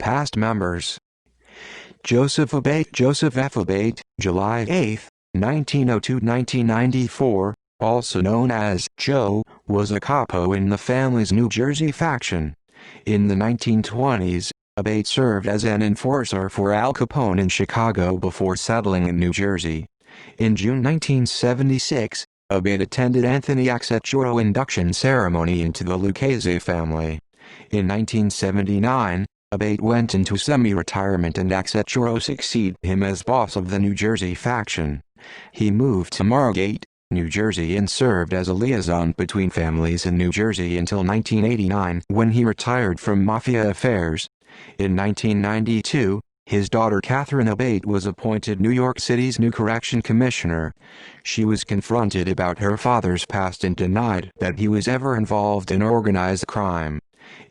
Past members: Joseph Abate, Joseph F. Abate, July 8, 1902–1994, also known as Joe, was a capo in the family's New Jersey faction. In the 1920s, Abate served as an enforcer for Al Capone in Chicago before settling in New Jersey. In June 1976, Abate attended Anthony Accettoro's induction ceremony into the Lucchese family. In 1979, Abate went into semi-retirement and Accettoro succeeded him as boss of the New Jersey faction. He moved to Margate, New Jersey and served as a liaison between families in New Jersey until 1989 when he retired from Mafia affairs. In 1992, his daughter Catherine Abate was appointed New York City's new correction commissioner. She was confronted about her father's past and denied that he was ever involved in organized crime.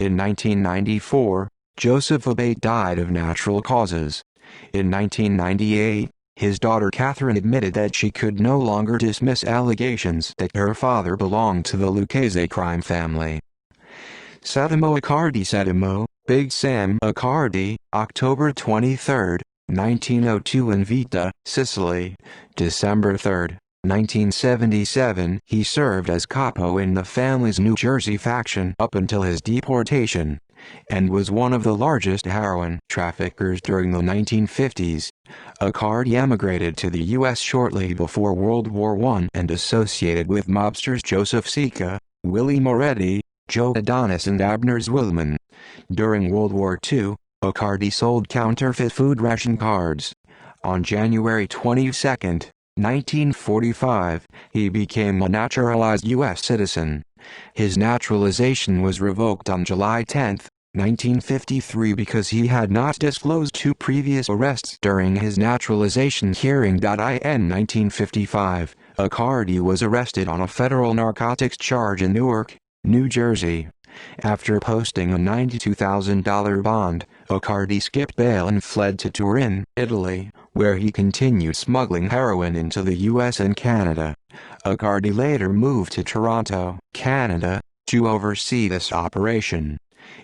In 1994, Joseph Abate died of natural causes. In 1998, his daughter Catherine admitted that she could no longer dismiss allegations that her father belonged to the Lucchese crime family. Settimo Accardi Settimo, Big Sam Accardi, October 23, 1902 in Vita, Sicily, December 3, 1977. He served as capo in the family's New Jersey faction up until his deportation, and was one of the largest heroin traffickers during the 1950s. Accardi emigrated to the U.S. shortly before World War I and associated with mobsters Joseph Sica, Willie Moretti, Joe Adonis and Abner Zwillman. During World War II, Accardi sold counterfeit food ration cards. On January 22, 1945, he became a naturalized U.S. citizen. His naturalization was revoked on July 10, 1953 because he had not disclosed two previous arrests during his naturalization hearing. In 1955, Accardi was arrested on a federal narcotics charge in Newark, New Jersey. After posting a $92,000 bond, Accardi skipped bail and fled to Turin, Italy, where he continued smuggling heroin into the U.S. and Canada. Accardi later moved to Toronto, Canada, to oversee this operation.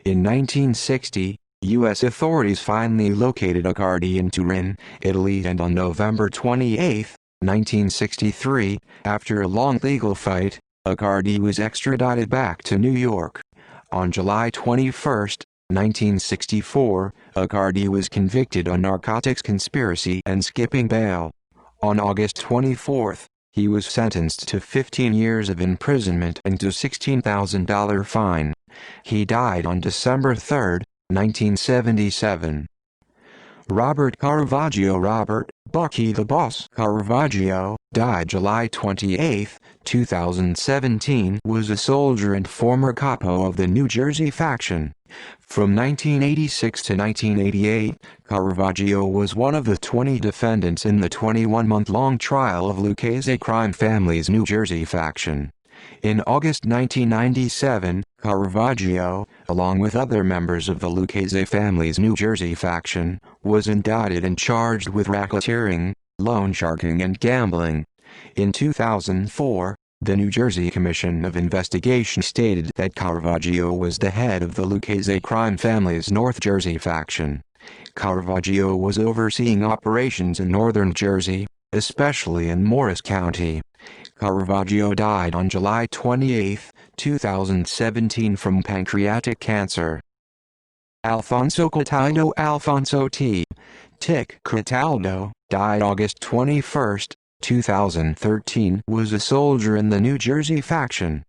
In 1960, U.S. authorities finally located Accardi in Turin, Italy, and on November 28, 1963, after a long legal fight, Accardi was extradited back to New York. On July 21, 1964, Accardi was convicted on narcotics conspiracy and skipping bail. On August 24, he was sentenced to 15 years of imprisonment and to $16,000 fine. He died on December 3, 1977. Robert Caravaggio Robert "Bucky the Boss" Caravaggio, died July 28, 2017, was a soldier and former capo of the New Jersey faction. From 1986 to 1988, Caravaggio was one of the 20 defendants in the 21-month-long trial of Lucchese crime family's New Jersey faction. In August 1997, Caravaggio, along with other members of the Lucchese family's New Jersey faction, was indicted and charged with racketeering, loan sharking and gambling. In 2004, the New Jersey Commission of Investigation stated that Caravaggio was the head of the Lucchese crime family's North Jersey faction. Caravaggio was overseeing operations in northern Jersey, especially in Morris County. Caravaggio died on July 28, 2017 from pancreatic cancer. Alfonso Cataldo Alfonso T. Tick Cataldo, died August 21, 2013, was a soldier in the New Jersey faction.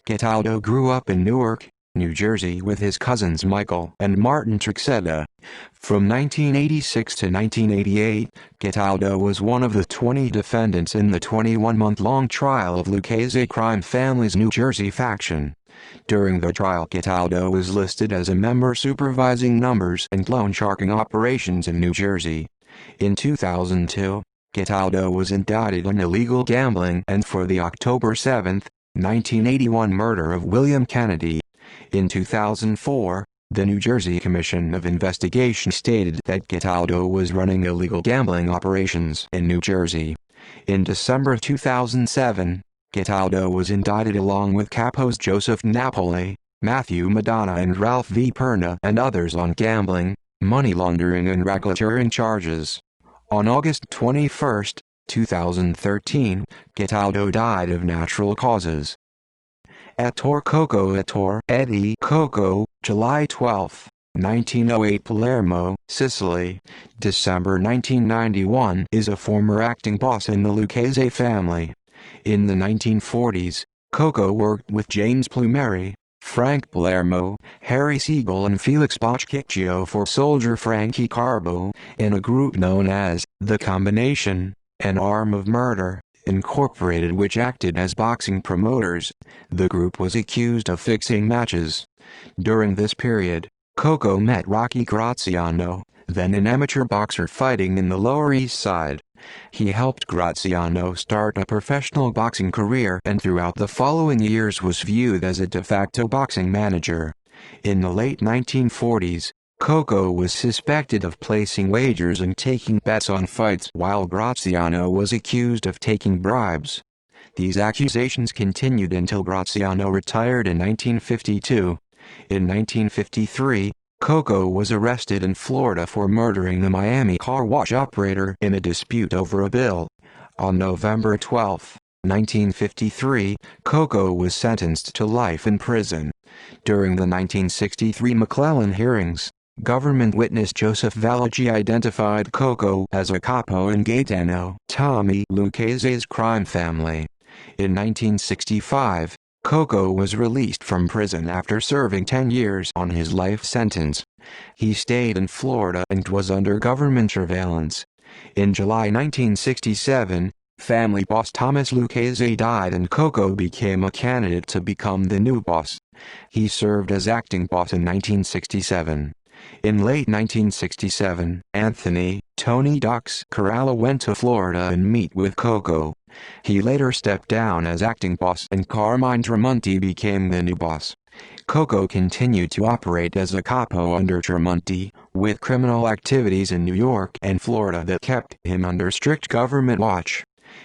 Cataldo grew up in Newark, New Jersey with his cousins Michael and Martin Trixetta. From 1986 to 1988, Cataldo was one of the 20 defendants in the 21-month-long trial of Lucchese crime family's New Jersey faction. During the trial, Cataldo was listed as a member supervising numbers and loan sharking operations in New Jersey. In 2002, Cataldo was indicted on illegal gambling and for the October 7, 1981 murder of William Kennedy. In 2004, the New Jersey Commission of Investigation stated that Cataldo was running illegal gambling operations in New Jersey. In December 2007, Cataldo was indicted along with capos Joseph Napoli, Matthew Madonna and Ralph V. Perna and others on gambling, money laundering and racketeering charges. On August 21, 2013, Cataldo died of natural causes. Ettore Coco Ettore Eddie Coco, July 12, 1908 Palermo, Sicily, December 1991 is a former acting boss in the Lucchese family. In the 1940s, Coco worked with James Plumeri, Frank Palermo, Harry Siegel and Felix Bocciccio for soldier Frankie Carbo, in a group known as The Combination, an arm of Murder, Incorporated, which acted as boxing promoters. The group was accused of fixing matches. During this period, Coco met Rocky Graziano, then an amateur boxer fighting in the Lower East Side. He helped Graziano start a professional boxing career and throughout the following years was viewed as a de facto boxing manager. In the late 1940s, Coco was suspected of placing wagers and taking bets on fights while Graziano was accused of taking bribes. These accusations continued until Graziano retired in 1952. In 1953, Coco was arrested in Florida for murdering the Miami car wash operator in a dispute over a bill. On November 12, 1953, Coco was sentenced to life in prison. During the 1963 McClellan hearings, government witness Joseph Valleggi identified Coco as a capo in Gaetano Tommy Lucchese's crime family. In 1965, Coco was released from prison after serving 10 years on his life sentence. He stayed in Florida and was under government surveillance. In July 1967, family boss Thomas Lucchese died and Coco became a candidate to become the new boss. He served as acting boss in 1967. In late 1967, Anthony "Tony Ducks" Corallo went to Florida and meet with Coco. He later stepped down as acting boss and Carmine Tremonti became the new boss. Coco continued to operate as a capo under Tremonti, with criminal activities in New York and Florida that kept him under strict government watch.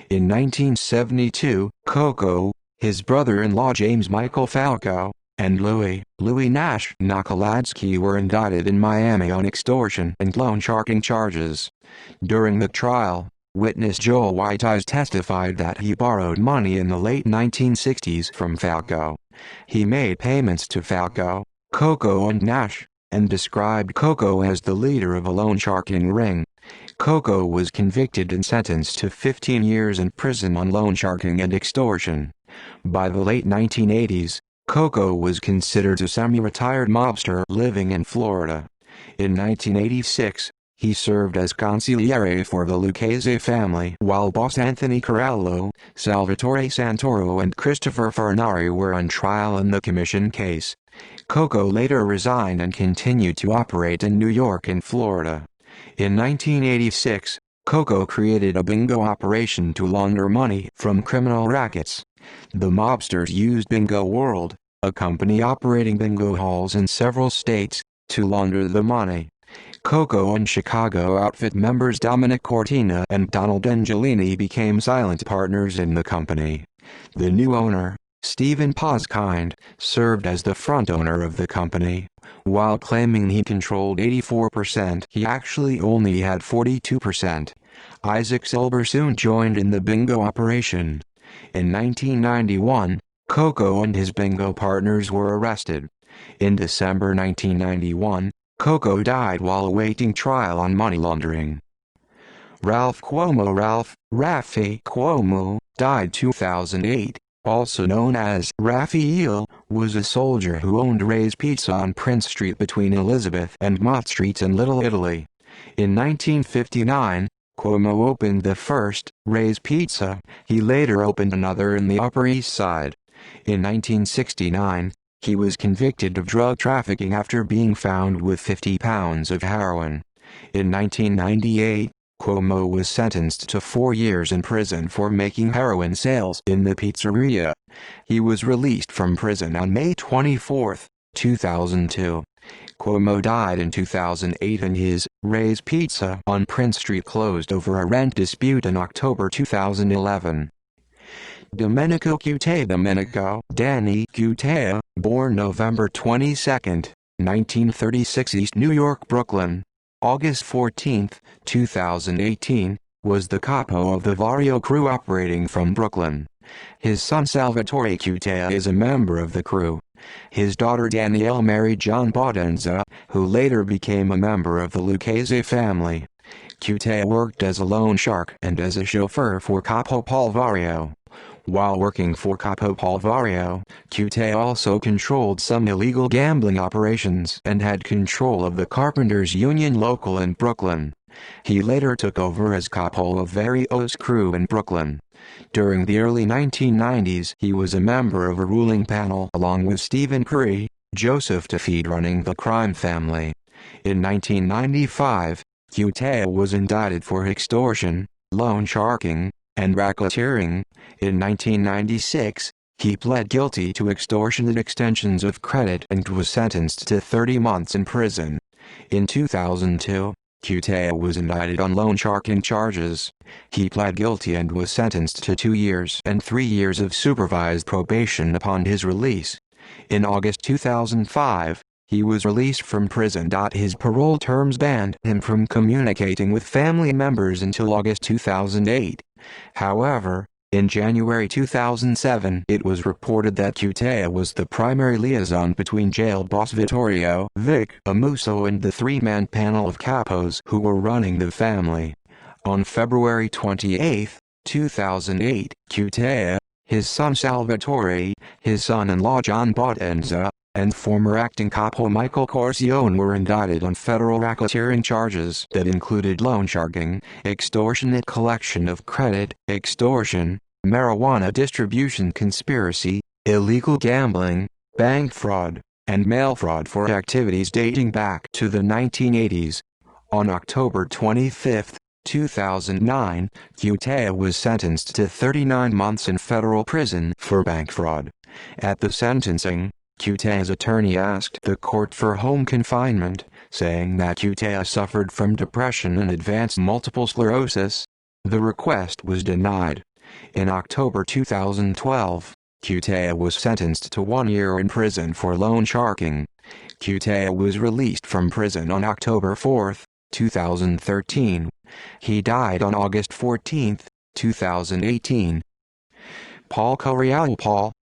In 1972, Coco, his brother-in-law James Michael Falco, and Louis Nash Nakaladsky were indicted in Miami on extortion and loan sharking charges. During the trial, witness Joel Whiteeyes testified that he borrowed money in the late 1960s from Falco. He made payments to Falco, Coco and Nash, and described Coco as the leader of a loan sharking ring. Coco was convicted and sentenced to 15 years in prison on loan sharking and extortion. By the late 1980s, Coco was considered a semi-retired mobster living in Florida. In 1986, he served as consigliere for the Lucchese family while boss Anthony Corallo, Salvatore Santoro and Christopher Fernari were on trial in the commission case. Coco later resigned and continued to operate in New York and Florida. In 1986, Coco created a bingo operation to launder money from criminal rackets. The mobsters used Bingo World, a company operating bingo halls in several states, to launder the money. Coco and Chicago outfit members Dominic Cortina and Donald Angelini became silent partners in the company. The new owner, Stephen Poskind, served as the front owner of the company. While claiming he controlled 84%, he actually only had 42%. Isaac Silber soon joined in the bingo operation. In 1991, Coco and his bingo partners were arrested. In December 1991, Coco died while awaiting trial on money laundering. Ralph Raffi Cuomo, died 2008, also known as Raphael, was a soldier who owned Ray's Pizza on Prince Street between Elizabeth and Mott Streets in Little Italy. In 1959, Cuomo opened the first Ray's Pizza. He later opened another in the Upper East Side. In 1969, he was convicted of drug trafficking after being found with 50 pounds of heroin. In 1998, Cuomo was sentenced to 4 years in prison for making heroin sales in the pizzeria. He was released from prison on May 24, 2002. Cuomo died in 2008 and his Ray's Pizza on Prince Street closed over a rent dispute in October 2011. Domenico Danny Cutea, born November 22, 1936 East New York, Brooklyn. August 14, 2018, was the capo of the Vario crew operating from Brooklyn. His son Salvatore Cutea is a member of the crew. His daughter Danielle married John Bodenza, who later became a member of the Lucchese family. Cutea worked as a loan shark and as a chauffeur for Capo Paul Vario. While working for Capo Paul Vario, Cutea also controlled some illegal gambling operations and had control of the Carpenters Union local in Brooklyn. He later took over as capo of Vario's crew in Brooklyn. During the early 1990s, he was a member of a ruling panel along with Stephen Curry, Joseph Tafid running the crime family. In 1995, Cutea was indicted for extortion, loan sharking, and racketeering. In 1996, he pled guilty to extortionate extensions of credit and was sentenced to 30 months in prison. In 2002, Cutea was indicted on loan sharking charges. He pled guilty and was sentenced to 2 years and 3 years of supervised probation upon his release. In August 2005, he was released from prison. His parole terms banned him from communicating with family members until August 2008. However, in January 2007, it was reported that Cutea was the primary liaison between jail boss Vittorio Vic Amuso and the three-man panel of capos who were running the family. On February 28, 2008, Cutea, his son Salvatore, his son-in-law John Bodenza, and former acting capo Michael Corcione were indicted on federal racketeering charges that included loan sharking, extortionate collection of credit, extortion, marijuana distribution conspiracy, illegal gambling, bank fraud, and mail fraud for activities dating back to the 1980s. On October 25, 2009, Cutea was sentenced to 39 months in federal prison for bank fraud. At the sentencing, Cutea's attorney asked the court for home confinement, saying that Cutea suffered from depression and advanced multiple sclerosis. The request was denied. In October 2012, Cutea was sentenced to 1 year in prison for loan sharking. Cutea was released from prison on October 4, 2013. He died on August 14, 2018. Paul Correale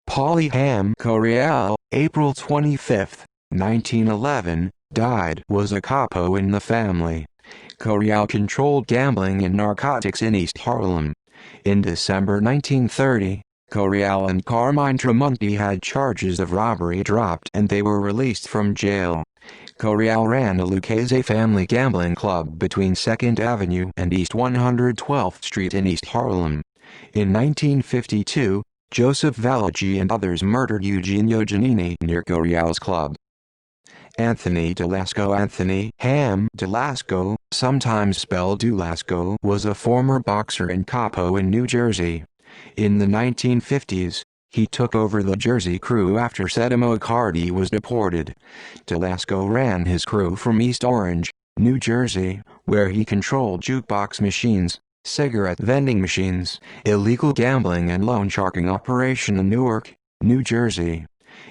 Paulie Ham Correale, April 25, 1911, died. Was a capo in the family. Correale controlled gambling and narcotics in East Harlem. In December 1930, Correale and Carmine Tramonti had charges of robbery dropped and they were released from jail. Correale ran a Lucchese family gambling club between 2nd Avenue and East 112th Street in East Harlem. In 1952, Joseph Valleggi and others murdered Eugenio Giannini near Correale's club. Anthony DeLasco Anthony Ham DeLasco, sometimes spelled Dulasco, was a former boxer and capo in New Jersey. In the 1950s, he took over the Jersey crew after Sedimo Accardi was deported. DeLasco ran his crew from East Orange, New Jersey, where he controlled jukebox machines, cigarette vending machines, illegal gambling and loan sharking operation in Newark, New Jersey.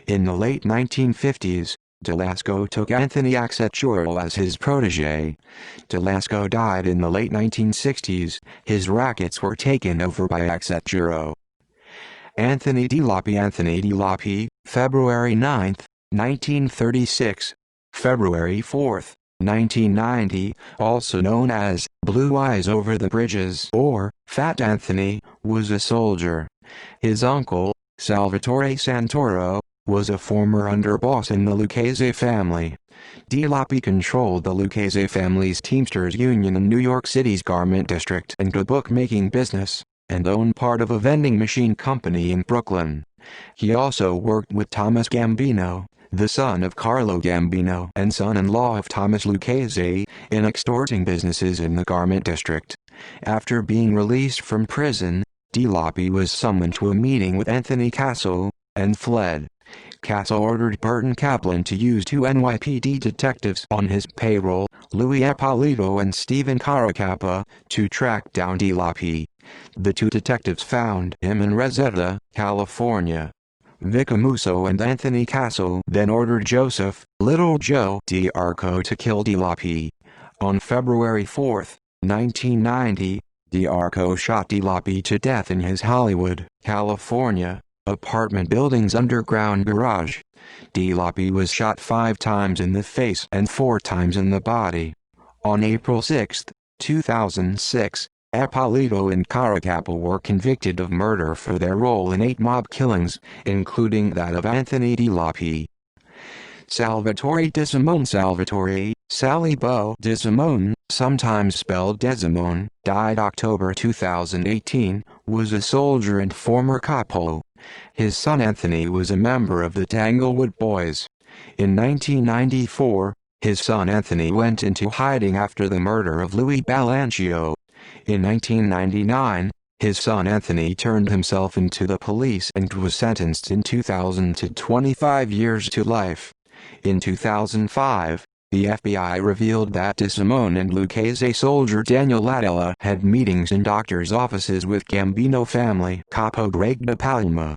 In the late 1950s, DeLasco took Anthony Accetturo as his protege. DeLasco died in the late 1960s. His rackets were taken over by Accetturo. Anthony DiLappi February 9, 1936, February 4, 1990, also known as Blue Eyes Over the Bridges or Fat Anthony, was a soldier. His uncle, Salvatore Santoro, was a former underboss in the Lucchese family. DiLappi controlled the Lucchese family's Teamsters Union in New York City's Garment District and a bookmaking business, and owned part of a vending machine company in Brooklyn. He also worked with Thomas Gambino, the son of Carlo Gambino and son-in-law of Thomas Lucchese, in extorting businesses in the Garment District. After being released from prison, DiLappi was summoned to a meeting with Anthony Casso, and fled. Casso ordered Burton Kaplan to use 2 NYPD detectives on his payroll, Louis Ippolito and Stephen Caracappa, to track down DiLappi. The 2 detectives found him in Reseda, California. Vicamuso and Anthony Casso then ordered Joseph, Little Joe D'Arco to kill DeLappy. On February 4, 1990, D'Arco shot DeLappy to death in his Hollywood, California, apartment building's underground garage. DeLappy was shot 5 times in the face and 4 times in the body. On April 6, 2006, Ippolito and Caracapo were convicted of murder for their role in 8 mob killings, including that of Anthony DeLappy. Salvatore DeSimone Sally Bo DeSimone, sometimes spelled Desimone, died October 2018, was a soldier and former capo. His son Anthony was a member of the Tanglewood Boys. In 1994, his son Anthony went into hiding after the murder of Louis Balanchio. In 1999, his son Anthony turned himself into the police and was sentenced in 2000 to 25 years to life. In 2005, the FBI revealed that DeSimone and Lucchese soldier Daniel Latella had meetings in doctors' offices with Gambino family capo Greg DePalma.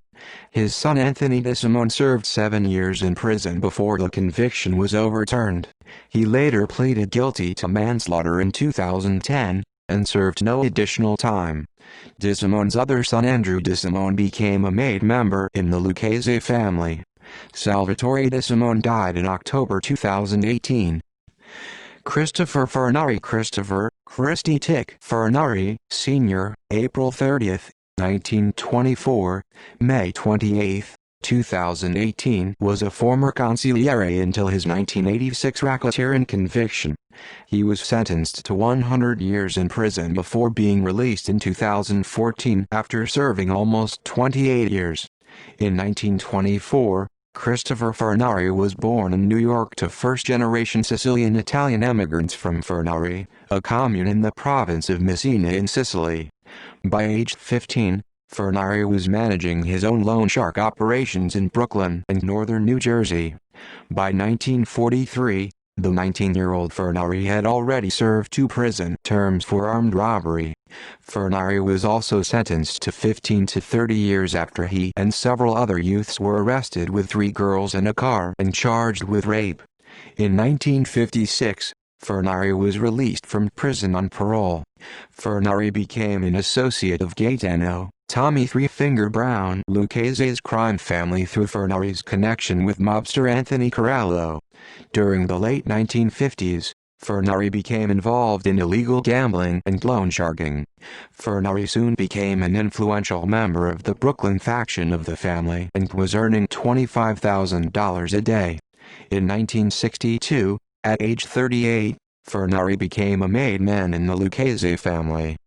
His son Anthony DeSimone served 7 years in prison before the conviction was overturned. He later pleaded guilty to manslaughter in 2010, and served no additional time. DeSimone's other son Andrew DeSimone became a made member in the Lucchese family. Salvatore DeSimone died in October 2018. Christopher Furnari Christy Tick Furnari, Sr., April 30, 1924, May 28, 2018 was a former consigliere until his 1986 racketeering conviction. He was sentenced to 100 years in prison before being released in 2014 after serving almost 28 years. In 1924, Christopher Furnari was born in New York to first-generation Sicilian-Italian immigrants from Furnari, a commune in the province of Messina in Sicily. By age 15, Furnari was managing his own loan shark operations in Brooklyn and northern New Jersey. By 1943, the 19-year-old Furnari had already served 2 prison terms for armed robbery. Furnari was also sentenced to 15 to 30 years after he and several other youths were arrested with 3 girls in a car and charged with rape. In 1956, Furnari was released from prison on parole. Furnari became an associate of Gaetano, Tommy Three Finger Brown Lucchese's crime family through Furnari's connection with mobster Anthony Corallo. During the late 1950s, Furnari became involved in illegal gambling and loan sharking. Furnari soon became an influential member of the Brooklyn faction of the family and was earning $25,000 a day. In 1962, at age 38, Furnari became a made man in the Lucchese family.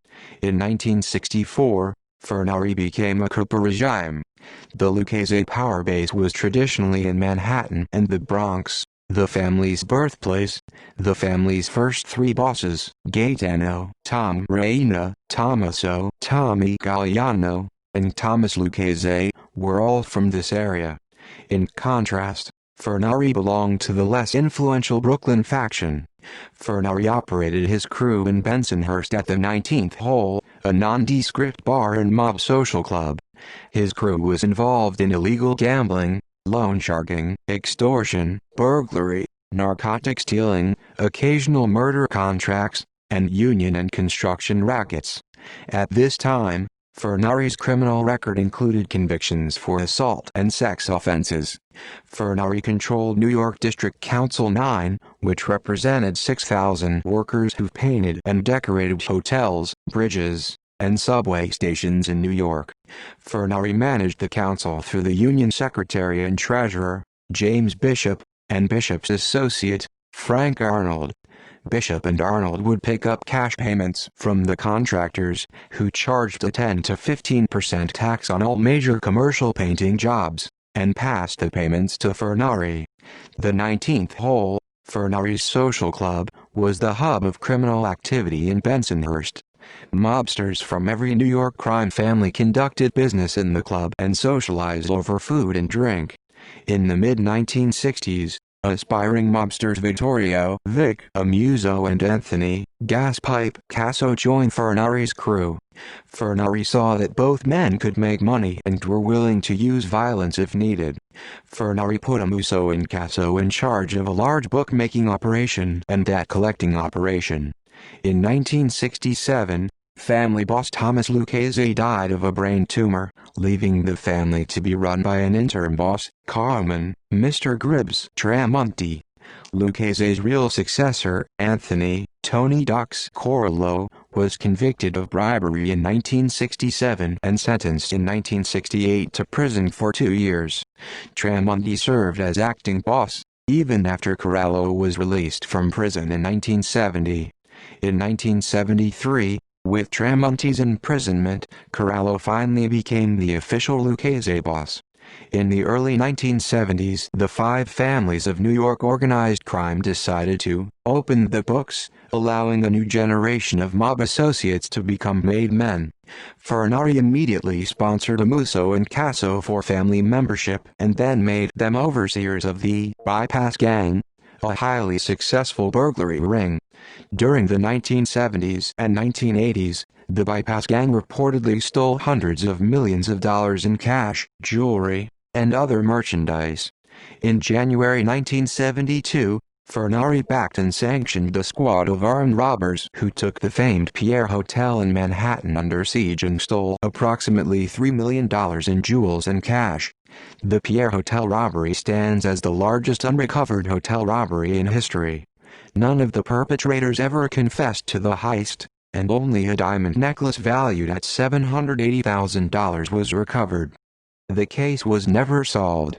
In 1964, Furnari became a capo regime. The Lucchese power base was traditionally in Manhattan and the Bronx, the family's birthplace. The family's first 3 bosses, Gaetano, Tom Reina, Tommaso, Tommy Galliano, and Thomas Lucchese, were all from this area. In contrast, Furnari belonged to the less influential Brooklyn faction. Furnari operated his crew in Bensonhurst at the 19th Hole, a nondescript bar and mob social club. His crew was involved in illegal gambling, loan sharking, extortion, burglary, narcotics dealing, occasional murder contracts, and union and construction rackets. At this time, Furnari's criminal record included convictions for assault and sex offenses. Furnari controlled New York District Council 9, which represented 6,000 workers who painted and decorated hotels, bridges, and subway stations in New York. Furnari managed the council through the union secretary and treasurer, James Bishop, and Bishop's associate, Frank Arnold. Bishop and Arnold would pick up cash payments from the contractors, who charged a 10 to 15% tax on all major commercial painting jobs, and passed the payments to Furnari. The 19th Hole, Furnari's social club, was the hub of criminal activity in Bensonhurst. Mobsters from every New York crime family conducted business in the club and socialized over food and drink. In the mid-1960s, Aspiring mobsters Vittorio, Vic, Amuso and Anthony Gaspipe Casso joined Furnari's crew. Furnari saw that both men could make money and were willing to use violence if needed. Furnari put Amuso and Casso in charge of a large bookmaking operation and debt-collecting operation. In 1967, family boss Thomas Lucchese died of a brain tumor, leaving the family to be run by an interim boss, Carmen, Mr. Gribbs Tramonti. Lucchese's real successor, Anthony Tony Ducks Corallo, was convicted of bribery in 1967 and sentenced in 1968 to prison for 2 years. Tramonti served as acting boss, even after Corallo was released from prison in 1970. In 1973, with Tramonti's imprisonment, Corallo finally became the official Lucchese boss. In the early 1970s, the 5 families of New York organized crime decided to open the books, allowing a new generation of mob associates to become made men. Furnari immediately sponsored Amuso and Casso for family membership and then made them overseers of the Bypass Gang, a highly successful burglary ring. During the 1970s and 1980s, the Bypass Gang reportedly stole hundreds of millions of dollars in cash, jewelry, and other merchandise. In January 1972, Furnari backed and sanctioned a squad of armed robbers who took the famed Pierre Hotel in Manhattan under siege and stole approximately $3 million in jewels and cash. The Pierre Hotel robbery stands as the largest unrecovered hotel robbery in history. None of the perpetrators ever confessed to the heist, and only a diamond necklace valued at $780,000 was recovered. The case was never solved.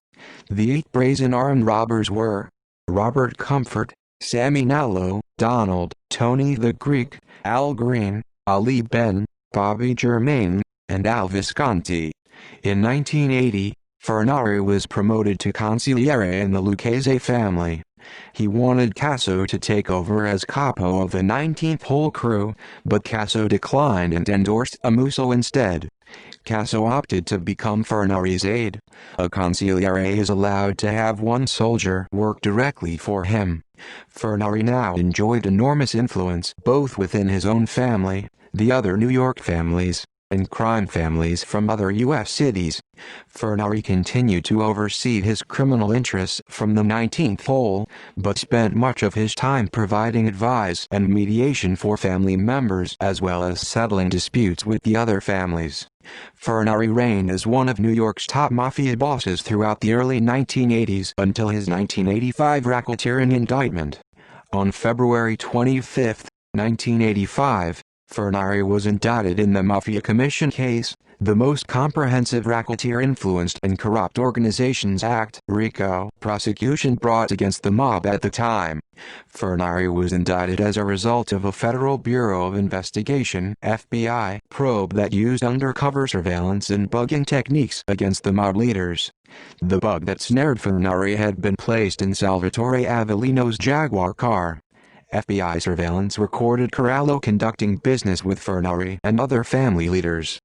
The 8 brazen armed robbers were Robert Comfort, Sammy Nallo, Donald, Tony the Greek, Al Green, Ali Ben, Bobby Germain, and Al Visconti. In 1980, Furnari was promoted to consigliere in the Lucchese family. He wanted Casso to take over as capo of the 19th hole crew, but Casso declined and endorsed Amuso instead. Casso opted to become Furnari's aide. A consigliere is allowed to have one soldier work directly for him. Furnari now enjoyed enormous influence both within his own family, the other New York families, and crime families from other U.S. cities. Furnari continued to oversee his criminal interests from the 19th hole, but spent much of his time providing advice and mediation for family members as well as settling disputes with the other families. Furnari reigned as one of New York's top mafia bosses throughout the early 1980s until his 1985 racketeering indictment. On February 25, 1985, Furnari was indicted in the Mafia Commission case, the most comprehensive racketeer-influenced and corrupt organizations act (RICO) prosecution brought against the mob at the time. Furnari was indicted as a result of a Federal Bureau of Investigation (FBI) probe that used undercover surveillance and bugging techniques against the mob leaders. The bug that snared Furnari had been placed in Salvatore Avellino's Jaguar car. FBI surveillance recorded Corallo conducting business with Furnari and other family leaders.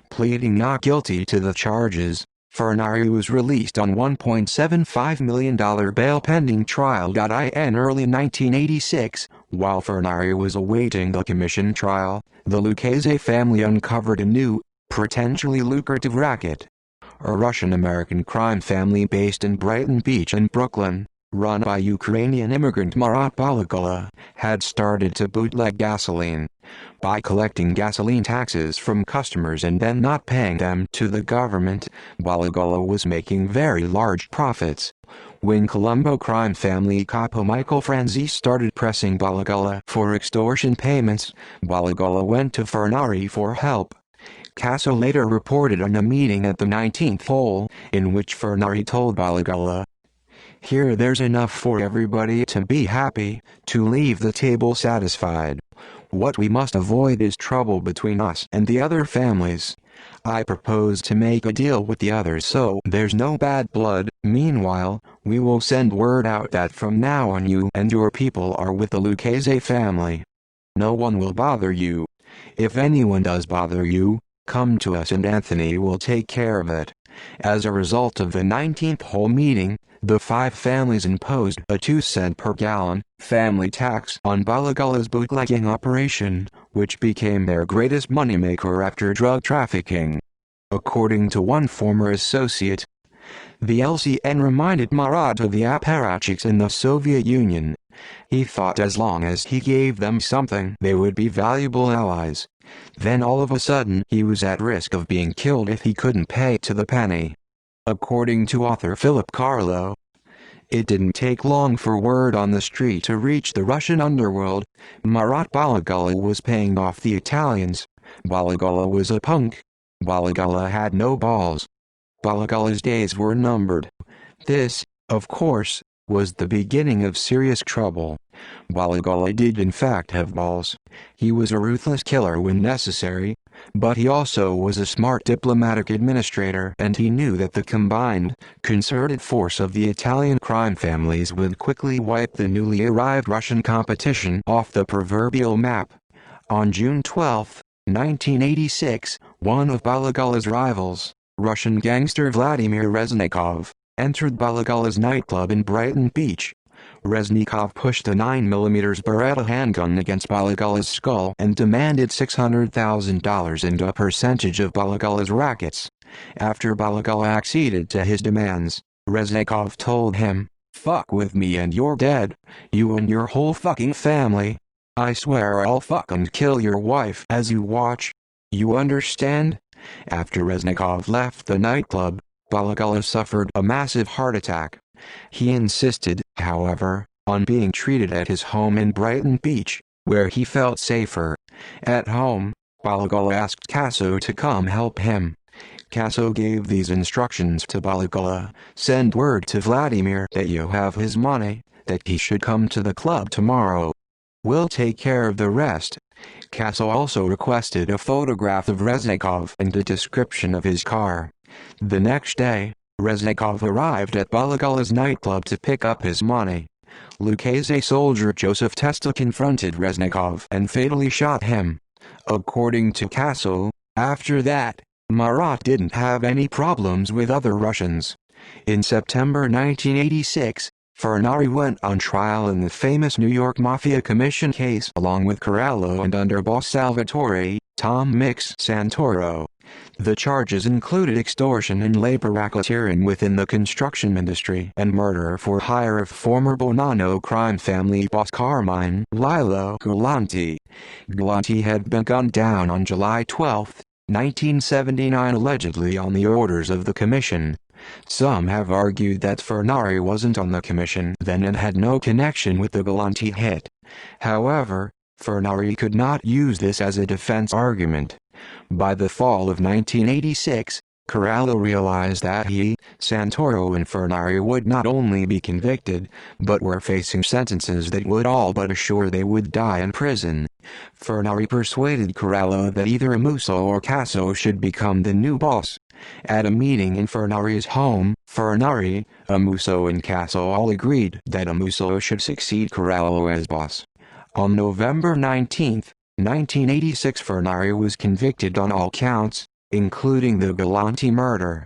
Pleading not guilty to the charges, Furnari was released on $1.75 million bail pending trial. In early 1986, while Furnari was awaiting the commission trial, the Lucchese family uncovered a new, potentially lucrative racket. A Russian-American crime family based in Brighton Beach and Brooklyn, run by Ukrainian immigrant Marat Balagula, had started to bootleg gasoline. By collecting gasoline taxes from customers and then not paying them to the government, Balagula was making very large profits. When Colombo crime family capo Michael Franzi started pressing Balagula for extortion payments, Balagula went to Furnari for help. Casso later reported on a meeting at the 19th hole, in which Furnari told Balagula, "Here there's enough for everybody to be happy, to leave the table satisfied. What we must avoid is trouble between us and the other families. I propose to make a deal with the others so there's no bad blood. Meanwhile, we will send word out that from now on you and your people are with the Lucchese family. No one will bother you. If anyone does bother you, come to us and Anthony will take care of it." As a result of the 19th hole meeting, the five families imposed a 2-cent per gallon family tax on Bala Gula's bootlegging operation, which became their greatest moneymaker after drug trafficking. According to one former associate, the LCN reminded Marat of the apparatchiks in the Soviet Union. He thought as long as he gave them something, they would be valuable allies. Then all of a sudden he was at risk of being killed if he couldn't pay to the penny. According to author Philip Carlo, it didn't take long for word on the street to reach the Russian underworld. Marat Bala Gula was paying off the Italians. Bala Gula was a punk. Bala Gula had no balls. Bala Gula's days were numbered. This, of course, was the beginning of serious trouble. Bala Gula did in fact have balls. He was a ruthless killer when necessary, but he also was a smart diplomatic administrator, and he knew that the combined, concerted force of the Italian crime families would quickly wipe the newly arrived Russian competition off the proverbial map. On June 12, 1986, one of Bala Gula's rivals, Russian gangster Vladimir Reznikov, entered Bala Gula's nightclub in Brighton Beach. Reznikov pushed a 9mm Beretta handgun against Bala Gula's skull and demanded $600,000 and a percentage of Bala Gula's rackets. After Bala Gula acceded to his demands, Reznikov told him, "Fuck with me and you're dead. You and your whole fucking family. I swear I'll fuck and kill your wife as you watch. You understand?" After Reznikov left the nightclub, Bala Gula suffered a massive heart attack. He insisted, however, on being treated at his home in Brighton Beach, where he felt safer. At home, Bala Gula asked Casso to come help him. Casso gave these instructions to Bala Gula: "Send word to Vladimir that you have his money, that he should come to the club tomorrow. We'll take care of the rest." Casso also requested a photograph of Reznikov and a description of his car. The next day, Reznikov arrived at Bala Gula's nightclub to pick up his money. Lucchese soldier Joseph Testa confronted Reznikov and fatally shot him. According to Casso, after that, Marat didn't have any problems with other Russians. In September 1986, Furnari went on trial in the famous New York Mafia Commission case along with Corallo and underboss Salvatore, Tom Mix Santoro. The charges included extortion and labor racketeering within the construction industry and murder for hire of former Bonanno crime family boss Carmine Lillo Galanti. Galanti had been gunned down on July 12, 1979, allegedly on the orders of the commission. Some have argued that Furnari wasn't on the commission then and had no connection with the Galanti hit. However, Furnari could not use this as a defense argument. By the fall of 1986, Corallo realized that he, Santoro and Furnari would not only be convicted, but were facing sentences that would all but assure they would die in prison. Furnari persuaded Corallo that either Amuso or Casso should become the new boss. At a meeting in Furnari's home, Furnari, Amuso and Casso all agreed that Amuso should succeed Corallo as boss. On November 19, 1986, Furnari was convicted on all counts, including the Galanti murder.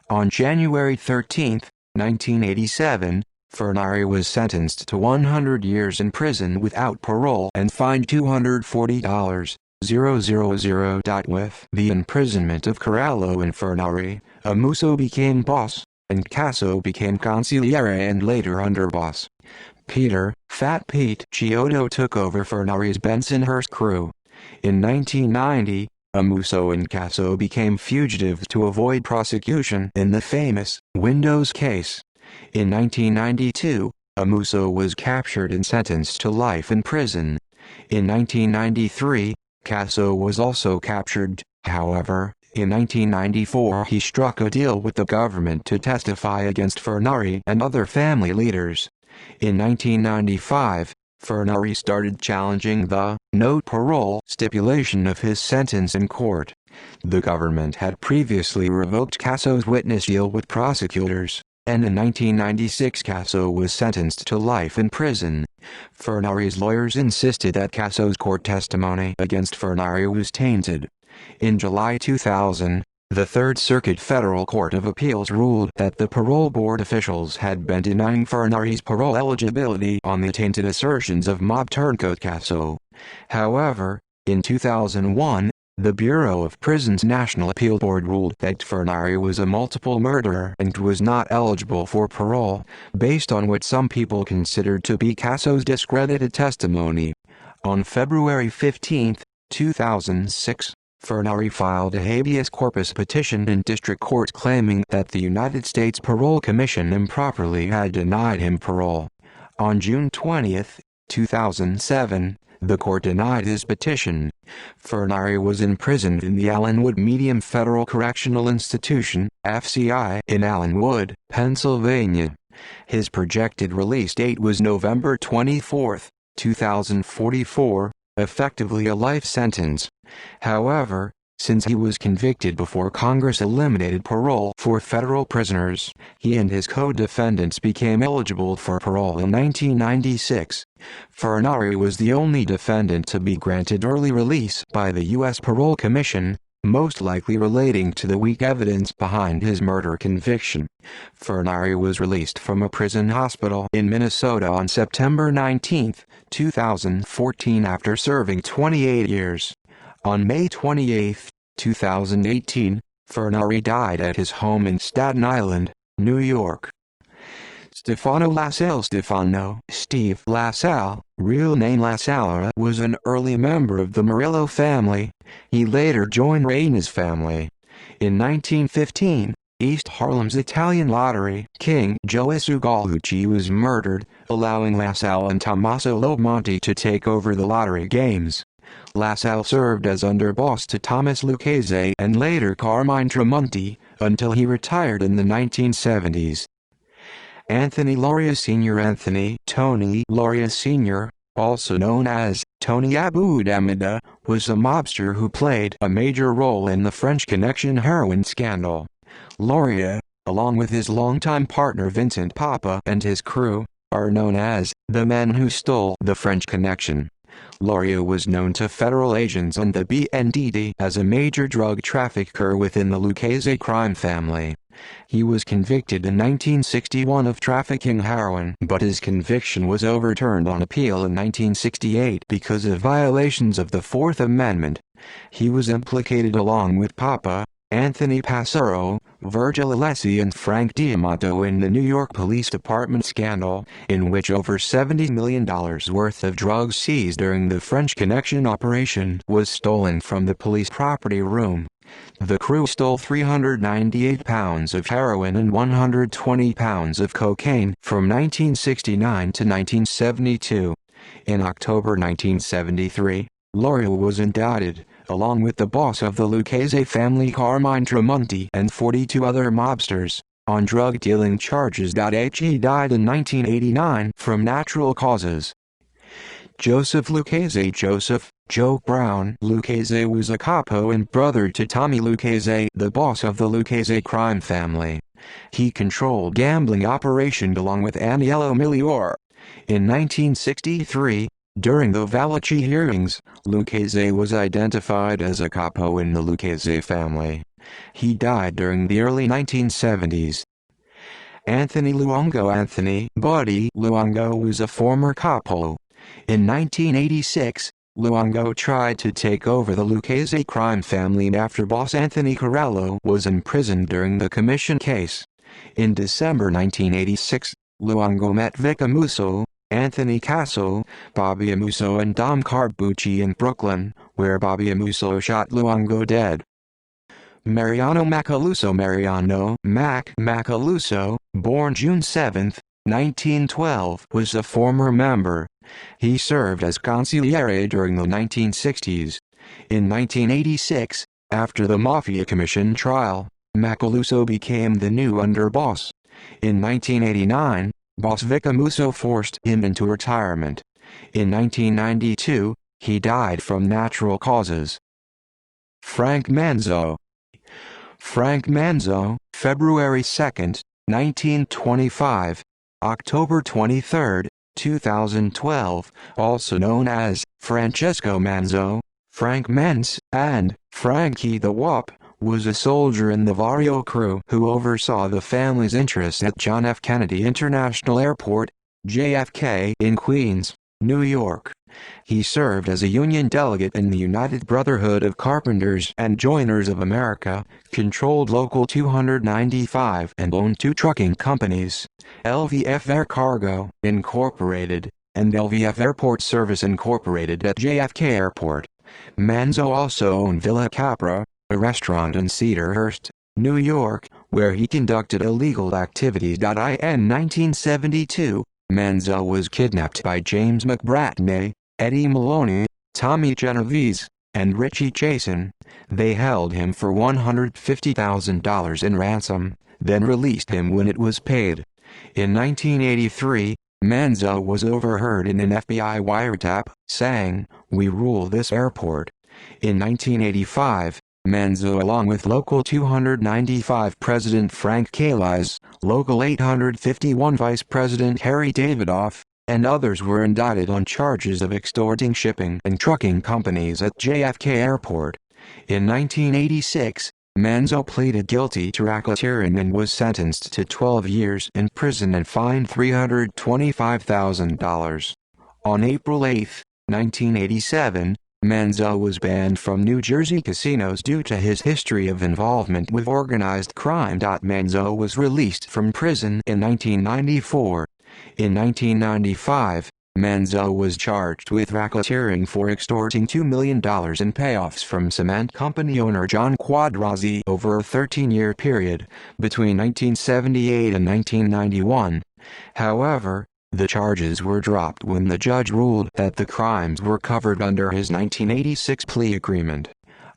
On January 13, 1987, Furnari was sentenced to 100 years in prison without parole and fined $240,000. With the imprisonment of Corallo and Furnari, Amuso became boss, and Casso became consigliere and later underboss. Peter, Fat Pete Chiodo took over Furnari's Bensonhurst crew. In 1990, Amuso and Casso became fugitives to avoid prosecution in the famous Windows case. In 1992, Amuso was captured and sentenced to life in prison. In 1993, Casso was also captured. However, in 1994 he struck a deal with the government to testify against Furnari and other family leaders. In 1995, Furnari started challenging the no parole stipulation of his sentence in court. The government had previously revoked Casso's witness deal with prosecutors, and in 1996 Casso was sentenced to life in prison. Furnari's lawyers insisted that Casso's court testimony against Furnari was tainted. In July 2000, The Third Circuit Federal Court of Appeals ruled that the parole board officials had been denying Fornari's parole eligibility on the tainted assertions of mob turncoat Casso. However, in 2001, the Bureau of Prisons National Appeal Board ruled that Fornari was a multiple murderer and was not eligible for parole, based on what some people considered to be Casso's discredited testimony. On February 15, 2006, Fornari filed a habeas corpus petition in district court claiming that the United States Parole Commission improperly had denied him parole. On June 20, 2007, the court denied his petition. Fornari was imprisoned in the Allenwood Medium Federal Correctional Institution, FCI, in Allenwood, Pennsylvania. His projected release date was November 24, 2044, effectively a life sentence. However, since he was convicted before Congress eliminated parole for federal prisoners, he and his co-defendants became eligible for parole in 1996. Fornari was the only defendant to be granted early release by the U.S. Parole Commission, most likely relating to the weak evidence behind his murder conviction. Fornari was released from a prison hospital in Minnesota on September 19, 2014 after serving 28 years. On May 28, 2018, Fornari died at his home in Staten Island, New York. Stefano Steve LaSalle, real name LaSalle, was an early member of the Murillo family. He later joined Reina's family. In 1915, East Harlem's Italian lottery king Joe Sugalucci was murdered, allowing LaSalle and Tommaso Lomonti to take over the lottery games. LaSalle served as underboss to Thomas Lucchese and later Carmine Tramonti, until he retired in the 1970s. Anthony Lauria Sr. Tony Lauria Sr., also known as Tony Abu Damida, was a mobster who played a major role in the French Connection heroin scandal. Lauria, along with his longtime partner Vincent Papa and his crew, are known as the men who stole the French Connection. Lauria was known to federal agents and the BNDD as a major drug trafficker within the Lucchese crime family. He was convicted in 1961 of trafficking heroin, but his conviction was overturned on appeal in 1968 because of violations of the Fourth Amendment. He was implicated along with Papa, Anthony Passaro, Virgil Alessi and Frank D'Amato in the New York Police Department scandal, in which over $70 million worth of drugs seized during the French Connection operation was stolen from the police property room. The crew stole 398 pounds of heroin and 120 pounds of cocaine from 1969 to 1972. In October 1973, Lauria was indicted, along with the boss of the Lucchese family Carmine Tramonti and 42 other mobsters, on drug dealing charges. He died in 1989 from natural causes. Joseph Lucchese Joe Brown Lucchese was a capo and brother to Tommy Lucchese, the boss of the Lucchese crime family. He controlled gambling operations along with Aniello Migliore. In 1963, during the Valachi hearings, Lucchese was identified as a capo in the Lucchese family. He died during the early 1970s. Anthony Luongo Buddy Luongo was a former capo. In 1986, Luongo tried to take over the Lucchese crime family after boss Anthony Corello was imprisoned during the commission case. In December 1986, Luongo met Vic Amuso, Anthony Casso, Bobby Amuso and Dom Carbucci in Brooklyn, where Bobby Amuso shot Luongo dead. Mariano Macaluso, born June 7, 1912, was a former member. He served as consigliere during the 1960s. In 1986, after the Mafia Commission trial, Macaluso became the new underboss. In 1989, boss Vic Amuso forced him into retirement. In 1992, he died from natural causes. Frank Manzo, February 2, 1925, October 23, 2012, also known as Francesco Manzo, Frank Menz, and Frankie the Wop, was a soldier in the Vario crew who oversaw the family's interests at John F. Kennedy International Airport, JFK, in Queens, New York. He served as a Union delegate in the United Brotherhood of Carpenters and Joiners of America, controlled Local 295 and owned two trucking companies, LVF Air Cargo, Incorporated, and LVF Airport Service Incorporated at JFK Airport. Manzo also owned Villa Capra, a restaurant in Cedarhurst, New York, where he conducted illegal activities. In 1972, Manzo was kidnapped by James McBratney, Eddie Maloney, Tommy Genovese, and Richie Chasen. They held him for $150,000 in ransom, then released him when it was paid. In 1983, Manzo was overheard in an FBI wiretap, saying, "We rule this airport." In 1985, Manzo, along with Local 295 President Frank Kalis, Local 851 Vice President Harry Davidoff, and others were indicted on charges of extorting shipping and trucking companies at JFK Airport. In 1986, Manzo pleaded guilty to racketeering and was sentenced to 12 years in prison and fined $325,000. On April 8, 1987, Manzo was banned from New Jersey casinos due to his history of involvement with organized crime. Manzo was released from prison in 1994. In 1995, Manzo was charged with racketeering for extorting $2 million in payoffs from cement company owner John Quadrazzi over a 13-year period, between 1978 and 1991. However, the charges were dropped when the judge ruled that the crimes were covered under his 1986 plea agreement.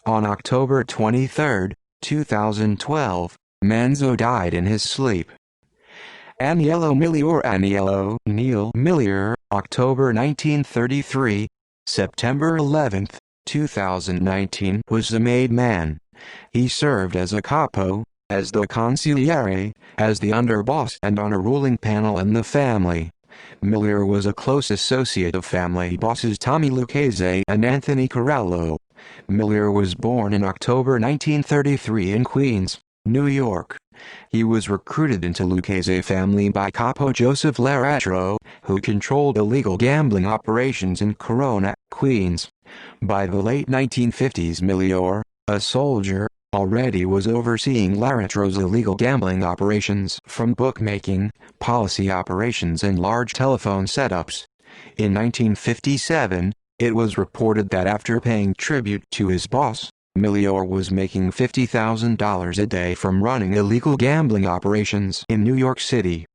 On October 23, 2012, Manzo died in his sleep. Aniello Neil Millier, October 1933, September 11, 2019, was a made man. He served as a capo, as the consigliere, as the underboss and on a ruling panel in the family. Millier was a close associate of family bosses Tommy Lucchese and Anthony Corello. Millier was born in October 1933 in Queens, New York. He was recruited into Lucchese family by Capo Joseph Laratro, who controlled illegal gambling operations in Corona, Queens. By the late 1950s, Millier, a soldier, already was overseeing Laratro's illegal gambling operations, from bookmaking, policy operations and large telephone setups. In 1957, it was reported that after paying tribute to his boss, Millier was making $50,000 a day from running illegal gambling operations in New York City.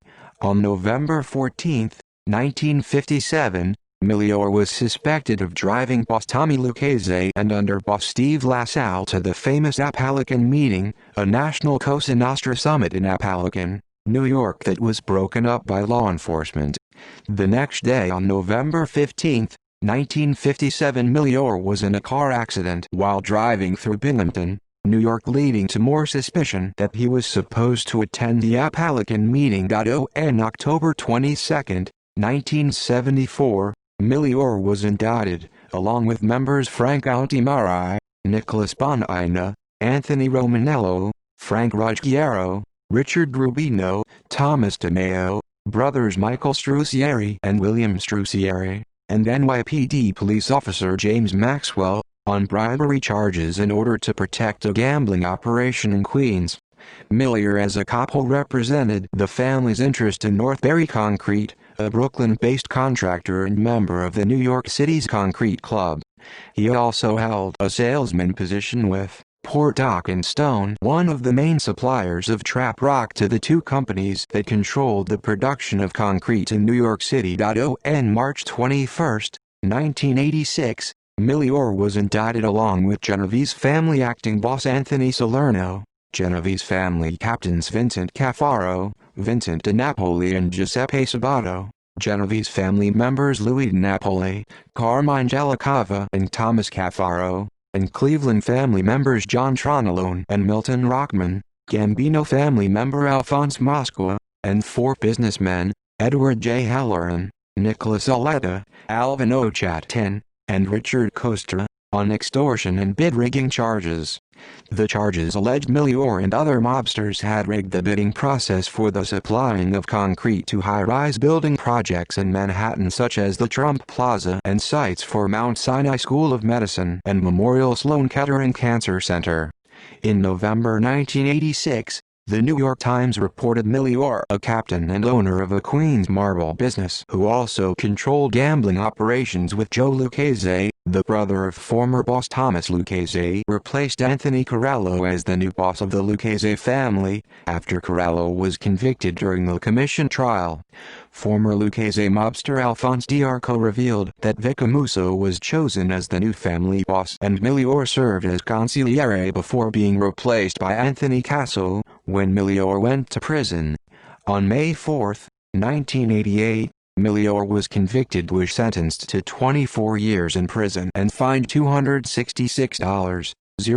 On November 14, 1957, Millier was suspected of driving boss Tommy Lucchese and underboss Steve LaSalle to the famous Apalachin meeting, a national Cosa Nostra summit in Apalachin, New York that was broken up by law enforcement. The next day, on November 15, 1957, Millier was in a car accident while driving through Binghamton, New York, leading to more suspicion that he was supposed to attend the Apalachin meeting. On October 22, 1974, Millier was indicted, along with members Frank Altimarai, Nicholas Bonina, Anthony Romanello, Frank Ruggiero, Richard Rubino, Thomas DeMeo, brothers Michael Strusieri and William Strusieri, and NYPD police officer James Maxwell, on bribery charges in order to protect a gambling operation in Queens. Millier as a capo represented the family's interest in Northbury Concrete, a Brooklyn-based contractor and member of the New York City's Concrete Club. He also held a salesman position with Portock and Stone, one of the main suppliers of trap rock to the two companies that controlled the production of concrete in New York City. On March 21, 1986, Millier was indicted along with Genovese family acting boss Anthony Salerno, Genovese family captains Vincent Caffaro, Vincent DiNapoli and Giuseppe Sabato, Genovese family members Louis DiNapoli, Carmine Dellacava and Thomas Caffaro, and Cleveland family members John Tronalone and Milton Rockman, Gambino family member Alphonse Mosqua, and four businessmen, Edward J. Halloran, Nicholas Aletta, Alvin Ochatin, and Richard Costa. on extortion and bid rigging charges. The charges alleged Milior and other mobsters had rigged the bidding process for the supplying of concrete to high-rise building projects in Manhattan such as the Trump Plaza and sites for Mount Sinai School of Medicine and Memorial Sloan Kettering Cancer Center. In November 1986, the New York Times reported Milior, a captain and owner of a Queens marble business who also controlled gambling operations with Joe Lucchese, the brother of former boss Thomas Lucchese, replaced Anthony Corallo as the new boss of the Lucchese family, after Corallo was convicted during the commission trial. Former Lucchese mobster Alphonse D'Arco revealed that Vicamuso was chosen as the new family boss and Milior served as consigliere before being replaced by Anthony Casso, when Milior went to prison. On May 4, 1988, Milior was convicted and sentenced to 24 years in prison and fined $266,000. In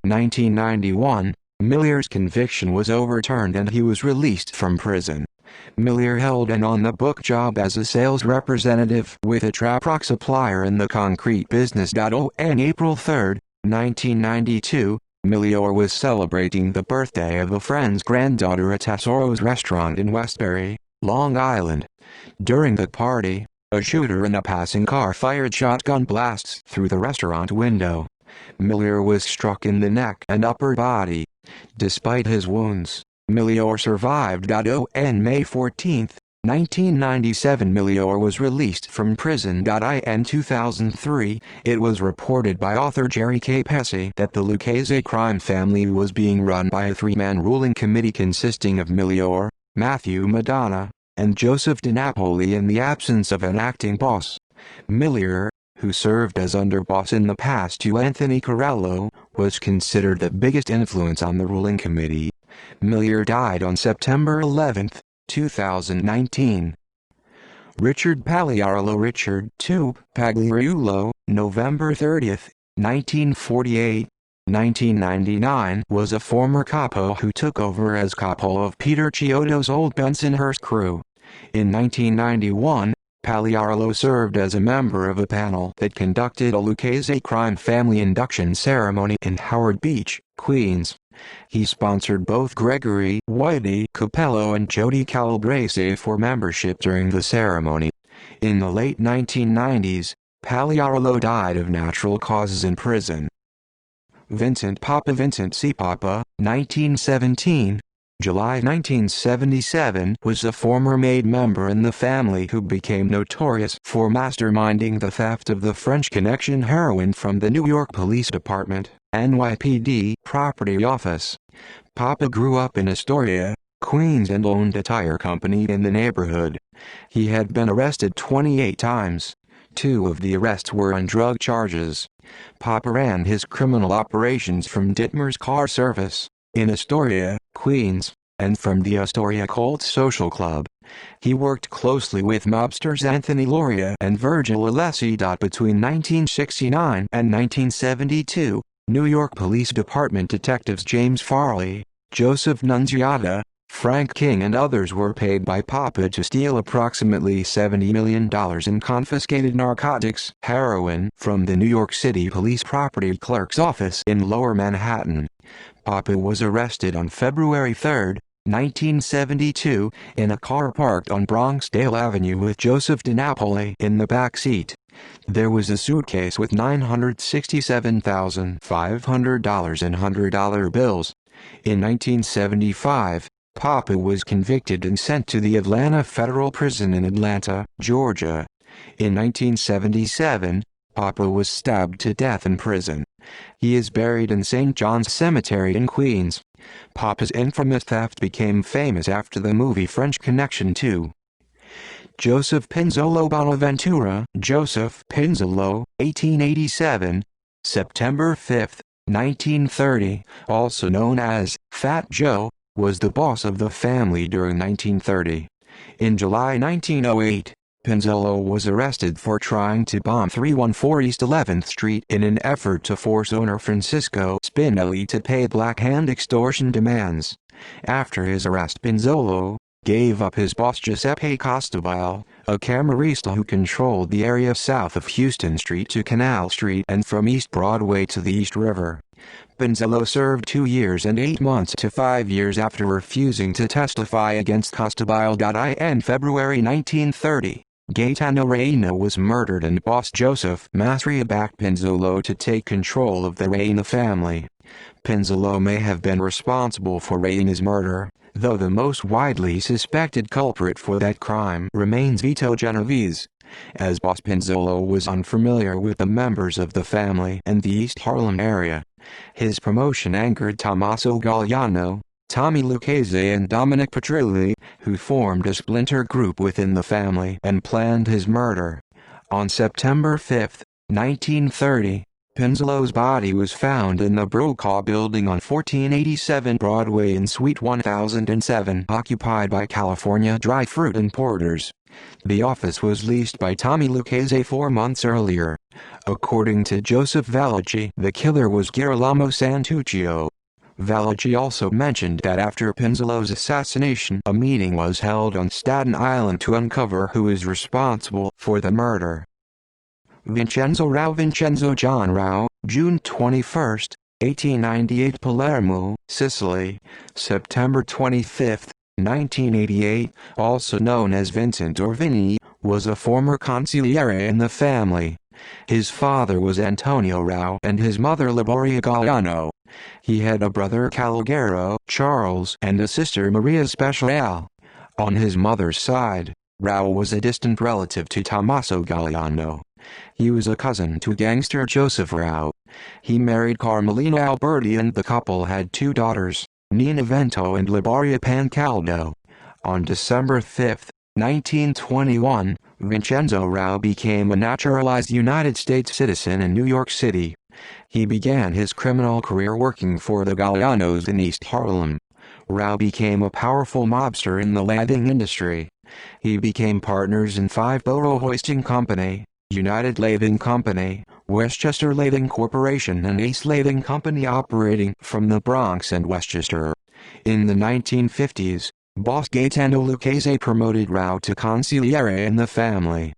1991, Milior's conviction was overturned and he was released from prison. Milior held an on-the-book job as a sales representative with a trap rock supplier in the concrete business. On April 3, 1992, Milior was celebrating the birthday of a friend's granddaughter at Tesoro's restaurant in Westbury, Long Island. During the party, a shooter in a passing car fired shotgun blasts through the restaurant window. Milior was struck in the neck and upper body. Despite his wounds, Milior survived. On May 14, 1997, Milior was released from prison. In 2003, it was reported by author Jerry K. Pesci that the Lucchese crime family was being run by a three-man ruling committee consisting of Milior, Matthew Madonna, and Joseph DiNapoli in the absence of an acting boss. Milior, who served as underboss in the past to Anthony Corallo, was considered the biggest influence on the ruling committee. Milior died on September 11, 2019. Richard Pagliarulo Richard II Pagliarulo, November 30, 1948, 1999, was a former capo who took over as capo of Peter Chiodo's old Bensonhurst crew. In 1991, Pagliarulo served as a member of a panel that conducted a Lucchese crime family induction ceremony in Howard Beach, Queens. He sponsored both Gregory Whitey Capello and Jody Calabrese for membership during the ceremony. In the late 1990s, Pagliarulo died of natural causes in prison. Vincent C. Papa, 1917, July 1977, was a former maid member in the family who became notorious for masterminding the theft of the French Connection heroin from the New York Police Department, NYPD, property office. Papa grew up in Astoria, Queens and owned a tire company in the neighborhood. He had been arrested 28 times. 2 of the arrests were on drug charges. Papa ran his criminal operations from Dittmer's Car Service, in Astoria, Queens, and from the Astoria Cult Social Club. He worked closely with mobsters Anthony Loria and Virgil Alessi. Between 1969 and 1972, New York Police Department detectives James Farley, Joseph Nunziata, Frank King and others were paid by Papa to steal approximately $70 million in confiscated narcotics, heroin, from the New York City Police Property Clerk's office in Lower Manhattan. Papa was arrested on February 3, 1972, in a car parked on Bronxdale Avenue with Joseph DiNapoli in the back seat. There was a suitcase with $967,500 in $100 bills. In 1975, Papa was convicted and sent to the Atlanta Federal Prison in Atlanta, Georgia. In 1977, Papa was stabbed to death in prison. He is buried in St. John's Cemetery in Queens. Papa's infamous theft became famous after the movie French Connection 2. Joseph Pinzolo Bonaventura, Joseph Pinzolo, 1887, September 5, 1930, also known as Fat Joe, was the boss of the family during 1930. In July 1908, Pinzolo was arrested for trying to bomb 314 East 11th Street in an effort to force owner Francisco Spinelli to pay Black Hand extortion demands. After his arrest, Pinzolo, gave up his boss Giuseppe Costabile, a Camarista who controlled the area south of Houston Street to Canal Street and from East Broadway to the East River. Pinzolo served 2 years and 8 months to 5 years after refusing to testify against Costabile. In February 1930, Gaetano Reina was murdered and boss Joseph Masria backed Pinzolo to take control of the Reina family. Pinzolo may have been responsible for Reina's murder, though the most widely suspected culprit for that crime remains Vito Genovese, as boss Pinzolo was unfamiliar with the members of the family and the East Harlem area. His promotion angered Tommaso Galliano, Tommy Lucchese and Dominic Petrilli, who formed a splinter group within the family and planned his murder. On September 5, 1930, Pinzolo's body was found in the Brokaw building on 1487 Broadway in Suite 1007, occupied by California Dry Fruit Importers. The office was leased by Tommy Lucchese 4 months earlier. According to Joseph Valachi, the killer was Girolamo Santuccio. Valachi also mentioned that after Pinzolo's assassination, a meeting was held on Staten Island to uncover who is responsible for the murder. Vincenzo John Rao, June 21, 1898, Palermo, Sicily, September 25, 1988, also known as Vincent or Vinny, was a former consigliere in the family. His father was Antonio Rao and his mother Liboria Galliano. He had a brother Calogero, Charles, and a sister Maria Speciale. On his mother's side, Rao was a distant relative to Tommaso Galliano. He was a cousin to gangster Joseph Rao. He married Carmelina Alberti and the couple had 2 daughters, Nina Vento and Liboria Pancaldo. On December 5, 1921, Vincenzo Rao became a naturalized United States citizen in New York City. He began his criminal career working for the Gallianos in East Harlem. Rao became a powerful mobster in the lathing industry. He became partners in 5 Borough Hoisting Company, United Lathing Company, Westchester Lathing Corporation and Ace Lathing Company operating from the Bronx and Westchester. In the 1950s, boss Gaetano Lucchese promoted Rao to consigliere in the family.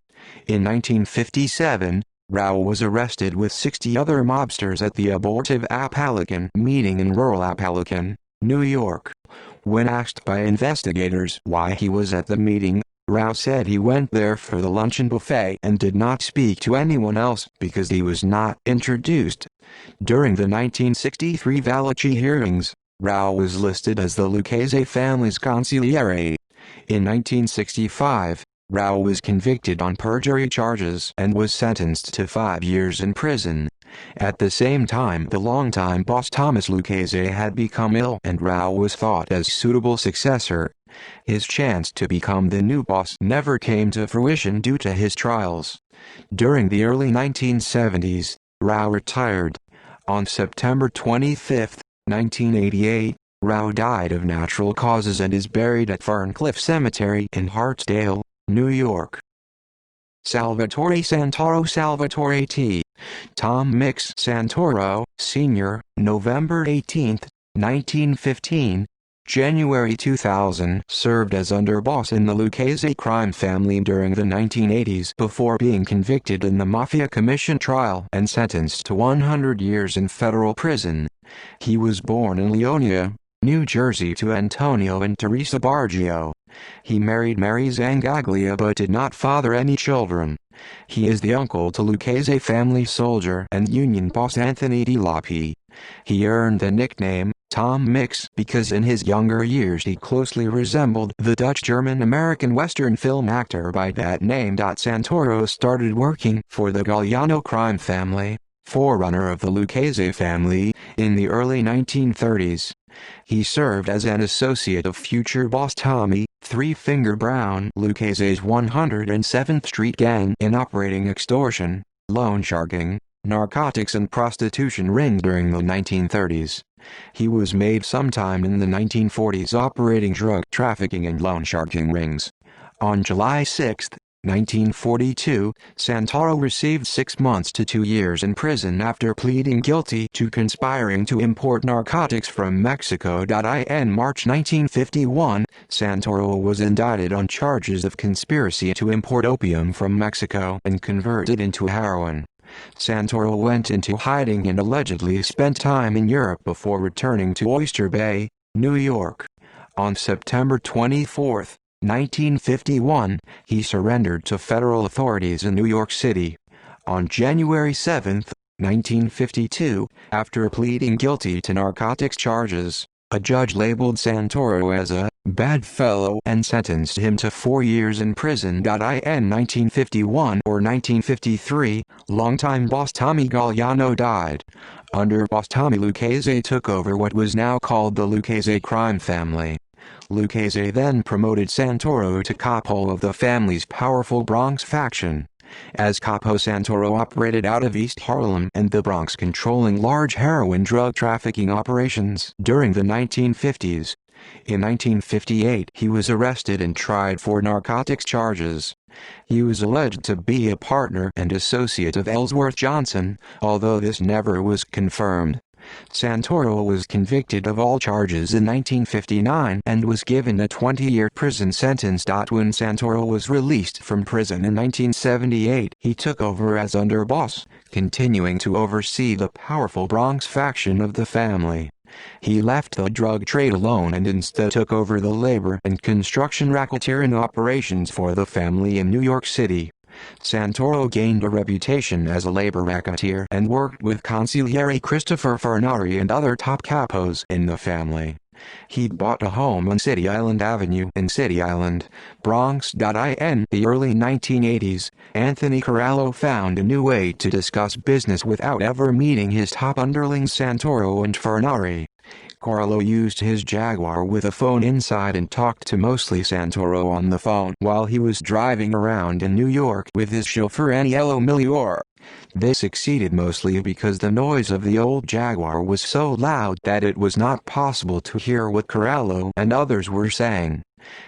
In 1957, Rao was arrested with 60 other mobsters at the abortive Apalachin meeting in rural Apalachin, New York. When asked by investigators why he was at the meeting, Rao said he went there for the luncheon buffet and did not speak to anyone else because he was not introduced. During the 1963 Valachi hearings, Rao was listed as the Lucchese family's consigliere. In 1965, Rao was convicted on perjury charges and was sentenced to 5 years in prison. At the same time, the longtime boss Thomas Lucchese had become ill and Rao was thought as suitable successor. His chance to become the new boss never came to fruition due to his trials. During the early 1970s, Rao retired. On September 25, 1988, Rao died of natural causes and is buried at Ferncliff Cemetery in Hartsdale, New York. Salvatore Santoro Salvatore T. Tom Mix Santoro, Sr., November 18, 1915, January 2000, served as underboss in the Lucchese crime family during the 1980s before being convicted in the Mafia Commission trial and sentenced to 100 years in federal prison. He was born in Leonia, New Jersey to Antonio and Teresa Bargio. He married Mary Zangaglia but did not father any children. He is the uncle to Lucchese family soldier and union boss Anthony DiLapi. He earned the nickname Tom Mix because in his younger years he closely resembled the Dutch-German-American Western film actor by that name. Santoro started working for the Galliano crime family, forerunner of the Lucchese family, in the early 1930s. He served as an associate of future boss Tommy Three Finger Brown Lucchese's 107th Street gang in operating extortion, loan sharking, narcotics and prostitution ring during the 1930s. He was made sometime in the 1940s operating drug trafficking and loan sharking rings. On July 6, 1942, Santoro received 6 months to 2 years in prison after pleading guilty to conspiring to import narcotics from Mexico. In March 1951, Santoro was indicted on charges of conspiracy to import opium from Mexico and convert it into heroin. Santoro went into hiding and allegedly spent time in Europe before returning to Oyster Bay, New York. On September 24, 1951, he surrendered to federal authorities in New York City. On January 7, 1952, after pleading guilty to narcotics charges, a judge labeled Santoro as a bad fellow and sentenced him to 4 years in prison. In 1951 or 1953, longtime boss Tommy Galliano died. Under boss Tommy, Lucchese took over what was now called the Lucchese crime family. Lucchese then promoted Santoro to capo of the family's powerful Bronx faction. As capo, Santoro operated out of East Harlem and the Bronx, controlling large heroin drug trafficking operations during the 1950s. In 1958, he was arrested and tried for narcotics charges. He was alleged to be a partner and associate of Ellsworth Johnson, although this never was confirmed. Santoro was convicted of all charges in 1959 and was given a 20-year prison sentence. When Santoro was released from prison in 1978, he took over as underboss, continuing to oversee the powerful Bronx faction of the family. He left the drug trade alone and instead took over the labor and construction racketeering operations for the family in New York City. Santoro gained a reputation as a labor racketeer and worked with consigliere Christopher Fernari and other top capos in the family. He bought a home on City Island Avenue in City Island, Bronx. In the early 1980s, Anthony Corallo found a new way to discuss business without ever meeting his top underlings Santoro and Fernari. Corallo used his Jaguar with a phone inside and talked to mostly Santoro on the phone while he was driving around in New York with his chauffeur Aniello Migliore. They succeeded mostly because the noise of the old Jaguar was so loud that it was not possible to hear what Corallo and others were saying.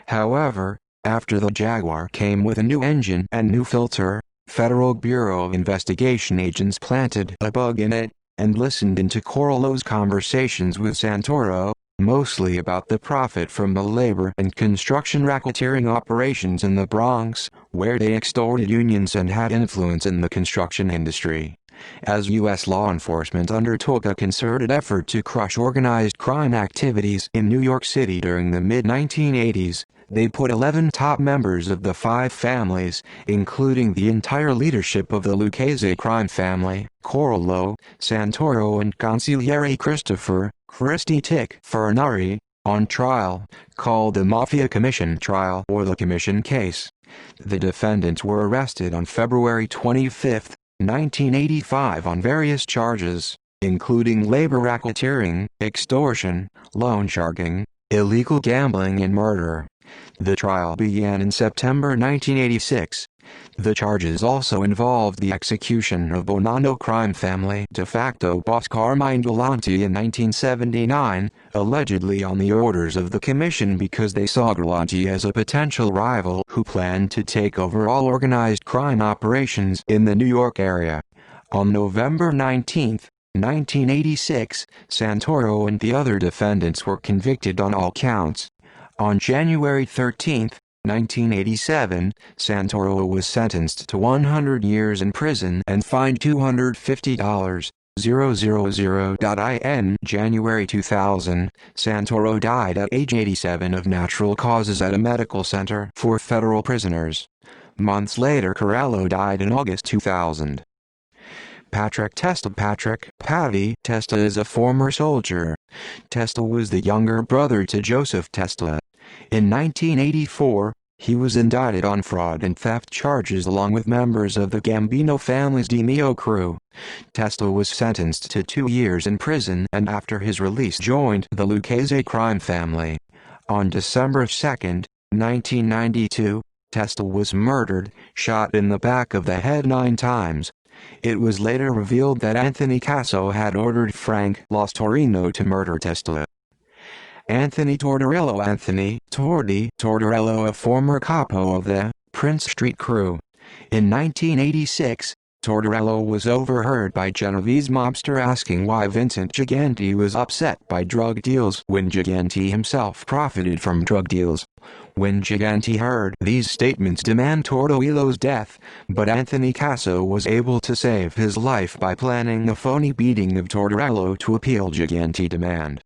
However, after the Jaguar came with a new engine and new filter, Federal Bureau of Investigation agents planted a bug in it and listened into Corallo's conversations with Santoro, mostly about the profit from the labor and construction racketeering operations in the Bronx, where they extorted unions and had influence in the construction industry. As U.S. law enforcement undertook a concerted effort to crush organized crime activities in New York City during the mid-1980s, they put 11 top members of the 5 families, including the entire leadership of the Lucchese crime family, Corallo, Santoro and consigliere Christopher Christy Tick Fernari, on trial, called the Mafia Commission trial or the Commission case. The defendants were arrested on February 25, 1985 on various charges, including labor racketeering, extortion, loan sharking, illegal gambling and murder. The trial began in September 1986. The charges also involved the execution of Bonanno crime family de facto boss Carmine Galante in 1979, allegedly on the orders of the commission because they saw Galante as a potential rival who planned to take over all organized crime operations in the New York area. On November 19, 1986, Santoro and the other defendants were convicted on all counts. On January 13, 1987, Santoro was sentenced to 100 years in prison and fined $250,000. In January 2000, Santoro died at age 87 of natural causes at a medical center for federal prisoners. Months later, Corallo died in August 2000. Patrick Testa. Patty Testa is a former soldier. Testa was the younger brother to Joseph Testa. In 1984, he was indicted on fraud and theft charges along with members of the Gambino family's Demio crew. Testa was sentenced to 2 years in prison and after his release joined the Lucchese crime family. On December 2, 1992, Testa was murdered, shot in the back of the head 9 times. It was later revealed that Anthony Casso had ordered Frank Los Torino to murder Testa. Anthony Tortorello. Anthony Tortorello, a former capo of the Prince Street crew. In 1986, Tortorello was overheard by Genovese mobster asking why Vincent Gigante was upset by drug deals when Gigante himself profited from drug deals. When Gigante heard these statements demand Tortorello's death, but Anthony Casso was able to save his life by planning a phony beating of Tortorello to appeal Gigante demand.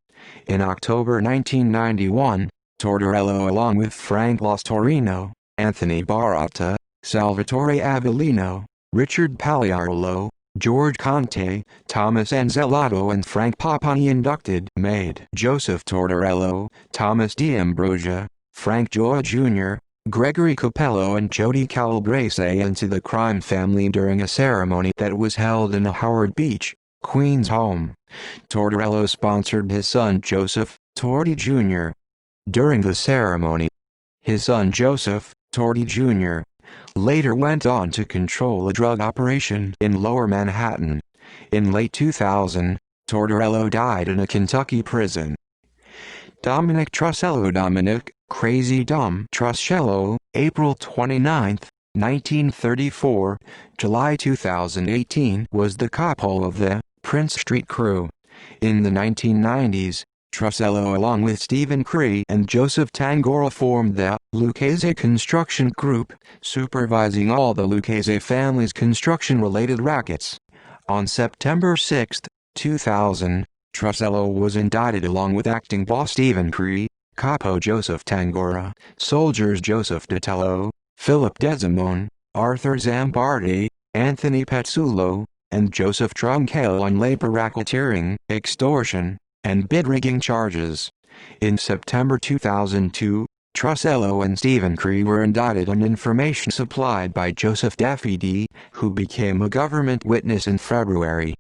In October 1991, Tortorello along with Frank Los Torino, Anthony Barata, Salvatore Avellino, Richard Pagliarolo, George Conte, Thomas Anzelato and Frank Papani inducted made Joseph Tortorello, Thomas D'Ambrosia, Frank Joy Jr., Gregory Capello and Jody Calabrese into the crime family during a ceremony that was held in a Howard Beach, Queens home. Tortorello sponsored his son Joseph, Torty Jr. During the ceremony, his son Joseph, Torty Jr., later went on to control a drug operation in Lower Manhattan. In late 2000, Tortorello died in a Kentucky prison. Dominic Trussello Dominic, Crazy Dom Truscello, April 29, 1934, July 2018 was the capo of the Prince Street crew. In the 1990s, Trussello along with Stephen Cree and Joseph Tangora formed the Lucchese Construction Group, supervising all the Lucchese family's construction-related rackets. On September 6, 2000, Trussello was indicted along with acting boss Stephen Cree, capo Joseph Tangora, soldiers Joseph Ditello, Philip Desimone, Arthur Zambardi, Anthony Pezzulo, and Joseph Tronquel on labor racketeering, extortion, and bid rigging charges. In September 2002, Trussello and Stephen Cree were indicted on information supplied by Joseph Daffy, who became a government witness in February.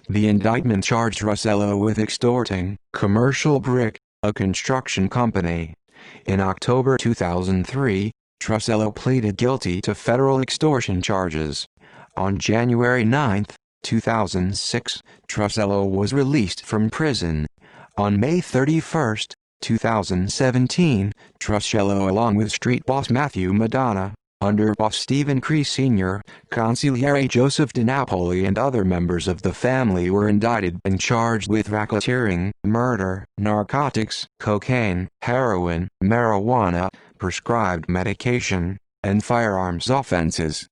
The indictment charged Trussello with extorting Commercial Brick, a construction company. In October 2003, Trussello pleaded guilty to federal extortion charges. On January 9, 2006, Trussello was released from prison. On May 31, 2017, Trussello along with street boss Matthew Madonna, underboss Stephen Cree Sr., consigliere Joseph DiNapoli and other members of the family were indicted and charged with racketeering, murder, narcotics, cocaine, heroin, marijuana, prescribed medication, and firearms offenses.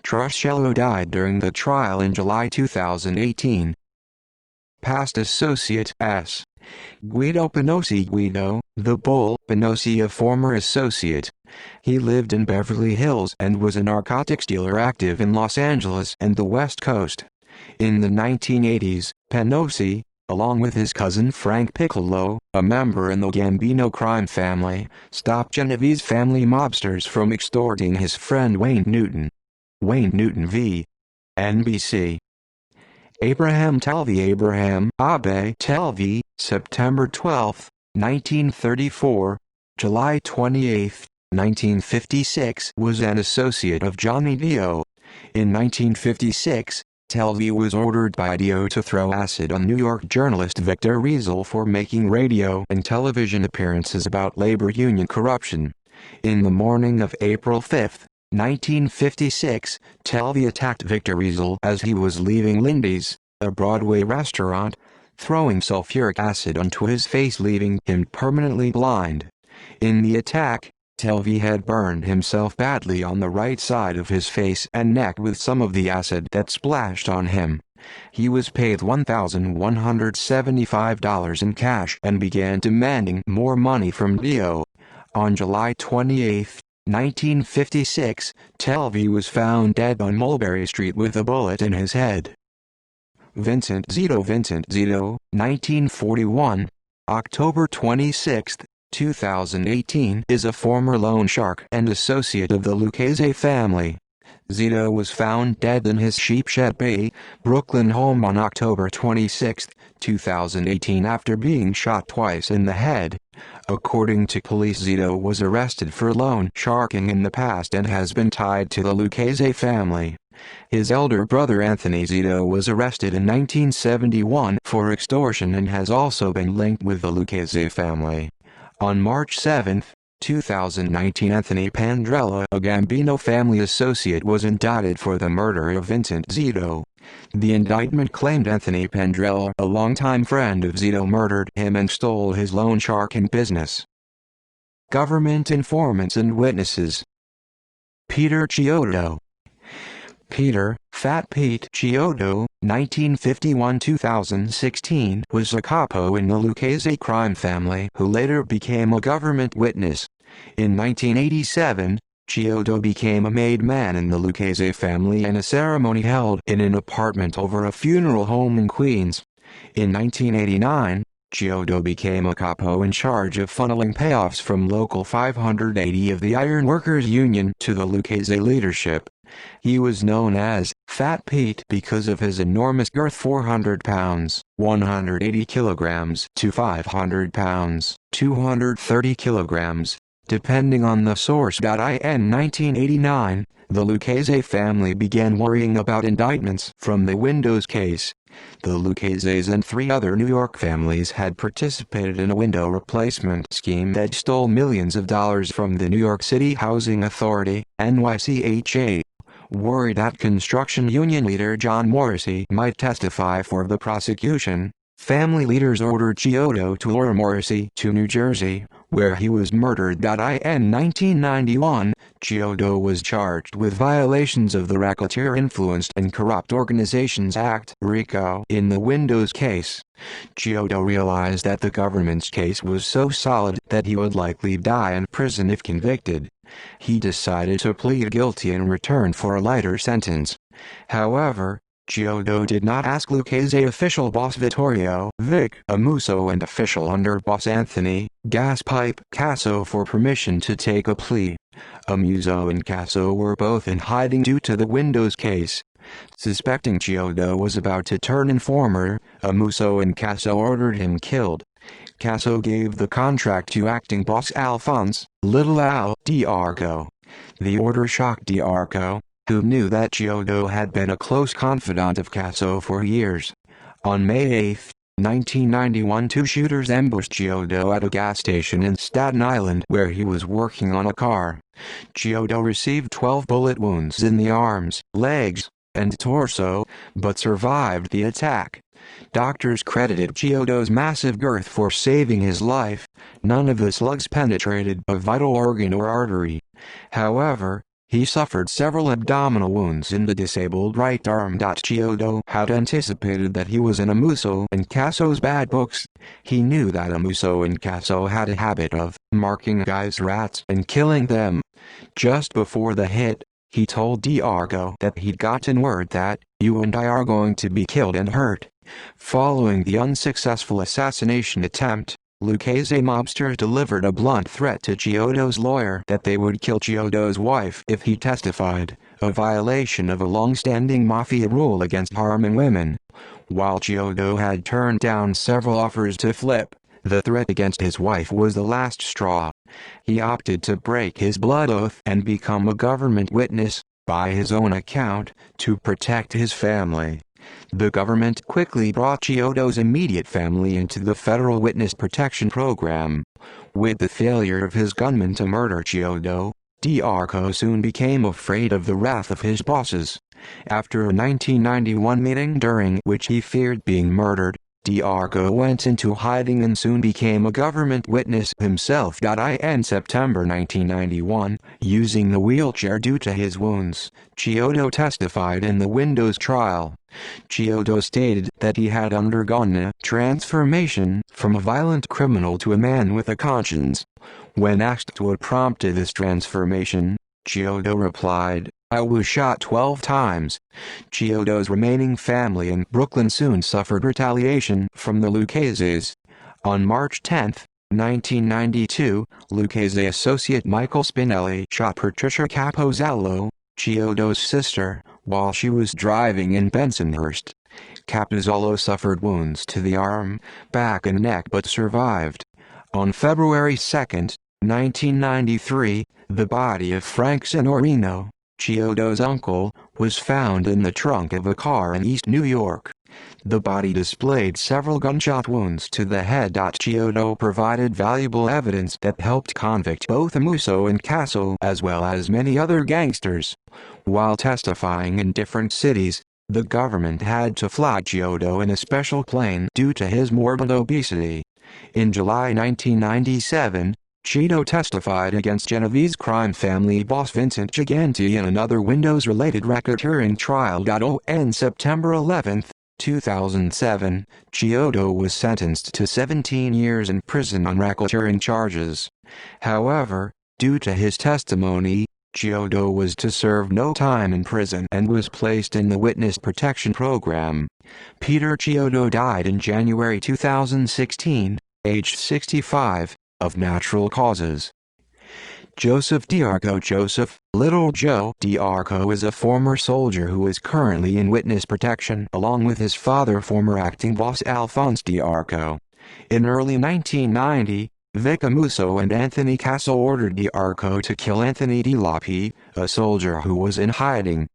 Trussello died during the trial in July 2018. Past associate S. Guido Pinosi Guido, the Bull Pinosi a former associate. He lived in Beverly Hills and was a narcotics dealer active in Los Angeles and the West Coast. In the 1980s, Pinosi, along with his cousin Frank Piccolo, a member in the Gambino crime family, stopped Genovese family mobsters from extorting his friend Wayne Newton. Wayne Newton v. NBC. Abraham Talvi Abate Talvi, September 12, 1934, July 28, 1956 was an associate of Johnny Dio. In 1956, Talvi was ordered by Dio to throw acid on New York journalist Victor Riesel for making radio and television appearances about labor union corruption. In the morning of April 5, 1956, Talvi attacked Victor Riesel as he was leaving Lindy's, a Broadway restaurant, throwing sulfuric acid onto his face leaving him permanently blind. In the attack, Talvi had burned himself badly on the right side of his face and neck with some of the acid that splashed on him. He was paid $1,175 in cash and began demanding more money from Dio. On July 28, 1956, Talvi was found dead on Mulberry Street with a bullet in his head. Vincent Zito 1941, October 26, 2018 is a former loan shark and associate of the Lucchese family. Zito was found dead in his Sheepshead Bay, Brooklyn home on October 26, 2018 after being shot twice in the head. According to police, Zito was arrested for loan sharking in the past and has been tied to the Lucchese family. His elder brother Anthony Zito was arrested in 1971 for extortion and has also been linked with the Lucchese family. On March 7, 2019. Anthony Pandrella, a Gambino family associate, was indicted for the murder of Vincent Zito. The indictment claimed Anthony Pandrella, a longtime friend of Zito, murdered him and stole his loan sharking business. Government informants and witnesses. Peter Chiodo. Peter, Fat Pete Chiodo, 1951–2016, was a capo in the Lucchese crime family who later became a government witness. In 1987, Chiodo became a made man in the Lucchese family in a ceremony held in an apartment over a funeral home in Queens. In 1989, Chiodo became a capo in charge of funneling payoffs from Local 580 of the Iron Workers Union to the Lucchese leadership. He was known as Fat Pete because of his enormous girth, 400 pounds, 180 kilograms, to 500 pounds, 230 kilograms, depending on the source. In 1989, the Lucchese family began worrying about indictments from the windows case. The Luccheses and 3 other New York families had participated in a window replacement scheme that stole millions of dollars from the New York City Housing Authority, NYCHA. Worried that construction union leader John Morrissey might testify for the prosecution, family leaders ordered Chiodo to lure Morrissey to New Jersey, where he was murdered. In 1991, Chiodo was charged with violations of the Racketeer Influenced and Corrupt Organizations Act (RICO) in the windows case. Chiodo realized that the government's case was so solid that he would likely die in prison if convicted. He decided to plead guilty in return for a lighter sentence. However, Chiodo did not ask Lucchese official boss Vittorio Vic Amuso and official underboss Anthony Gaspipe Casso for permission to take a plea. Amuso and Casso were both in hiding due to the windows case. Suspecting Chiodo was about to turn informer, Amuso and Casso ordered him killed. Casso gave the contract to acting boss Alphonse Little Al D'Arco. The order shocked D'Arco, who knew that Chiodo had been a close confidant of Casso for years. On May 8, 1991, 2 shooters ambushed Chiodo at a gas station in Staten Island where he was working on a car. Chiodo received 12 bullet wounds in the arms, legs, and torso, but survived the attack. Doctors credited Chiodo's massive girth for saving his life. None of the slugs penetrated a vital organ or artery. However, he suffered several abdominal wounds in the disabled right arm. Chiodo had anticipated that he was in Amuso and Casso's bad books. He knew that Amuso and Casso had a habit of marking guys rats and killing them. Just before the hit, he told D'Arco that he'd gotten word that, "You and I are going to be killed and hurt." Following the unsuccessful assassination attempt, Lucchese mobsters delivered a blunt threat to Chiodo's lawyer that they would kill Chiodo's wife if he testified, a violation of a long-standing Mafia rule against harming women. While Chiodo had turned down several offers to flip, the threat against his wife was the last straw. He opted to break his blood oath and become a government witness, by his own account, to protect his family. The government quickly brought Chiodo's immediate family into the Federal Witness Protection Program. With the failure of his gunmen to murder Chiodo, D'Arco soon became afraid of the wrath of his bosses. After a 1991 meeting during which he feared being murdered, D'Arco went into hiding and soon became a government witness himself. In September 1991, using the wheelchair due to his wounds, Chiodo testified in the windows trial. Chiodo stated that he had undergone a transformation from a violent criminal to a man with a conscience. When asked what prompted this transformation, Chiodo replied, "I was shot 12 times." Chiodo's remaining family in Brooklyn soon suffered retaliation from the Luccheses. On March 10, 1992, Lucchese associate Michael Spinelli shot Patricia Capozzello, Chiodo's sister, while she was driving in Bensonhurst. Capozzello suffered wounds to the arm, back and neck but survived. On February 2, 1993, the body of Frank Signorino, Chiodo's uncle, was found in the trunk of a car in East New York. The body displayed several gunshot wounds to the head. Chiodo provided valuable evidence that helped convict both Amuso and Casso as well as many other gangsters. While testifying in different cities, the government had to fly Chiodo in a special plane due to his morbid obesity. In July 1997, Chiodo testified against Genovese crime family boss Vincent Gigante in another Windows-related racketeering trial. On September 11, 2007, Chiodo was sentenced to 17 years in prison on racketeering charges. However, due to his testimony, Chiodo was to serve no time in prison and was placed in the Witness Protection Program. Peter Chiodo died in January 2016, aged 65, of natural causes. Joseph D'Arco. Joseph Little Joe D'Arco is a former soldier who is currently in witness protection along with his father, former acting boss Alphonse D'Arco. In early 1990, Vic Amuso and Anthony Casso ordered D'Arco to kill Anthony DiLappi, a soldier who was in hiding.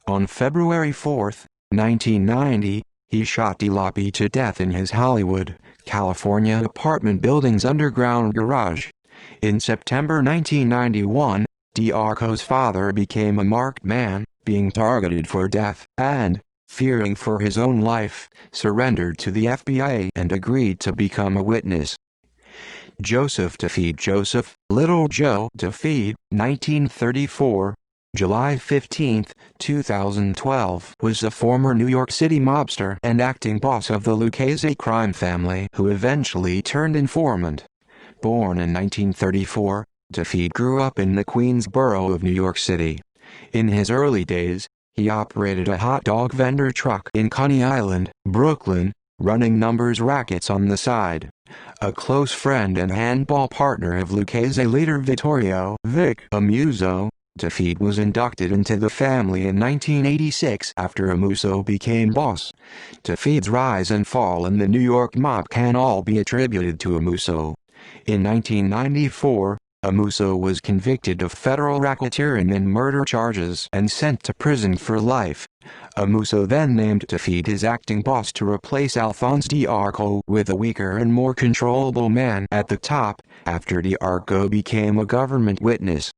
On February 4, 1990, he shot DiLappi to death in his Hollywood, California apartment building's underground garage. In September 1991, D'Arco's father became a marked man, being targeted for death, and, fearing for his own life, surrendered to the FBI and agreed to become a witness. Joseph Defeat. Joseph Little Joe Defeat, 1934, July 15, 2012, was a former New York City mobster and acting boss of the Lucchese crime family who eventually turned informant. Born in 1934, Defeat grew up in the Queens borough of New York City. In his early days, he operated a hot dog vendor truck in Coney Island, Brooklyn, running numbers rackets on the side. A close friend and handball partner of Lucchese leader Vittorio Vic Amuso, Defeat was inducted into the family in 1986 after Amuso became boss. Defeat's rise and fall in the New York mob can all be attributed to Amuso. In 1994, Amuso was convicted of federal racketeering and murder charges and sent to prison for life. Amuso then named Defeat his acting boss to replace Alphonse D'Arco with a weaker and more controllable man at the top, after D'Arco became a government witness.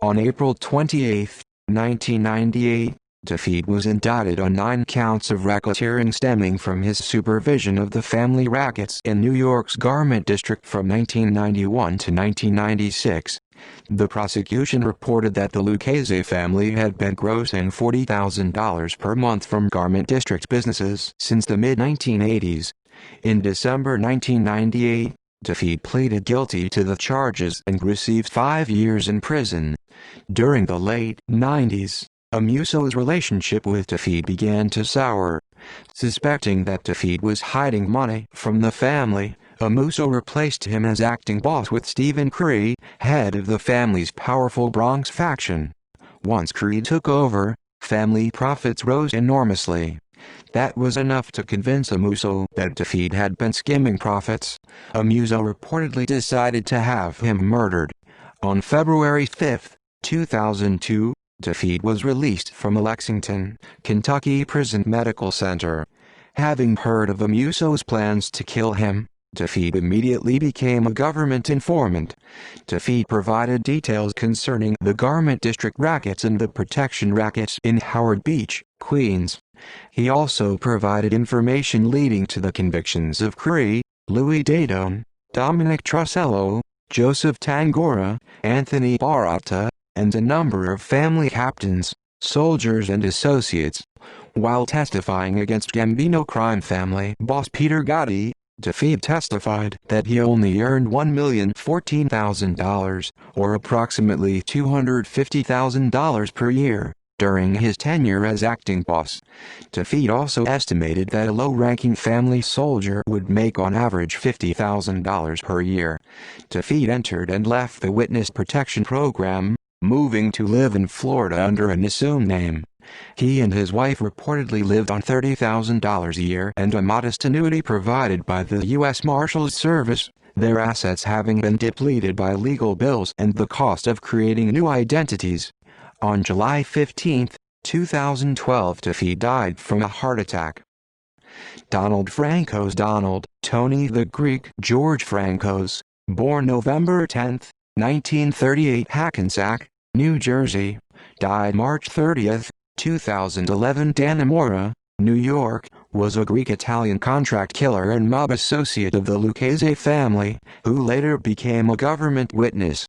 On April 28, 1998, Defeat was indicted on 9 counts of racketeering stemming from his supervision of the family rackets in New York's Garment District from 1991 to 1996. The prosecution reported that the Lucchese family had been grossing $40,000 per month from Garment District businesses since the mid-1980s. In December 1998, Defeat pleaded guilty to the charges and received 5 years in prison. During the late 90s, Amuso's relationship with Defeat began to sour. Suspecting that Defeat was hiding money from the family, Amuso replaced him as acting boss with Stephen Cree, head of the family's powerful Bronx faction. Once Cree took over, family profits rose enormously. That was enough to convince Amuso that Defeat had been skimming profits. Amuso reportedly decided to have him murdered. On February 5, 2002, Defeat was released from a Lexington, Kentucky prison medical center. Having heard of Amuso's plans to kill him, Defeat immediately became a government informant. Defeat provided details concerning the Garment District rackets and the protection rackets in Howard Beach, Queens. He also provided information leading to the convictions of Cree, Louis Dadone, Dominic Trussello, Joseph Tangora, Anthony Barata, and a number of family captains, soldiers and associates. While testifying against Gambino crime family boss Peter Gotti, Defeat testified that he only earned $1,014,000, or approximately $250,000 per year, during his tenure as acting boss. Defeat also estimated that a low-ranking family soldier would make on average $50,000 per year. Defeat entered and left the Witness Protection Program, moving to live in Florida under an assumed name. He and his wife reportedly lived on $30,000 a year and a modest annuity provided by the U.S. Marshals Service, their assets having been depleted by legal bills and the cost of creating new identities. On July 15, 2012, Defeat died from a heart attack. Donald Franco's Donald, Tony the Greek, George Franco's, born November 10, 1938, Hackensack, New Jersey, died March 30, 2011, Dannemora, New York, was a Greek-Italian contract killer and mob associate of the Lucchese family, who later became a government witness.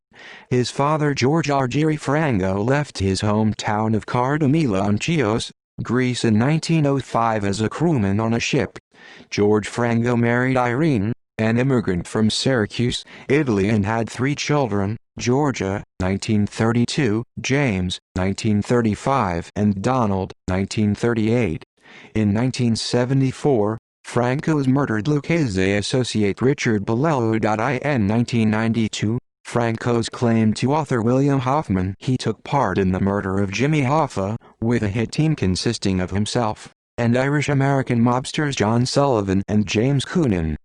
His father George Argiri Franco left his hometown of Cardamila on Chios, Greece in 1905 as a crewman on a ship. George Franco married Irene, an immigrant from Syracuse, Italy, and had 3 children: Georgia, 1932, James, 1935, and Donald, 1938. In 1974, Franco's murdered Lucchese associate Richard Bolello. In 1992, Franco's claimed to author William Hoffman he took part in the murder of Jimmy Hoffa, with a hit team consisting of himself and Irish-American mobsters John Sullivan and James Coonan.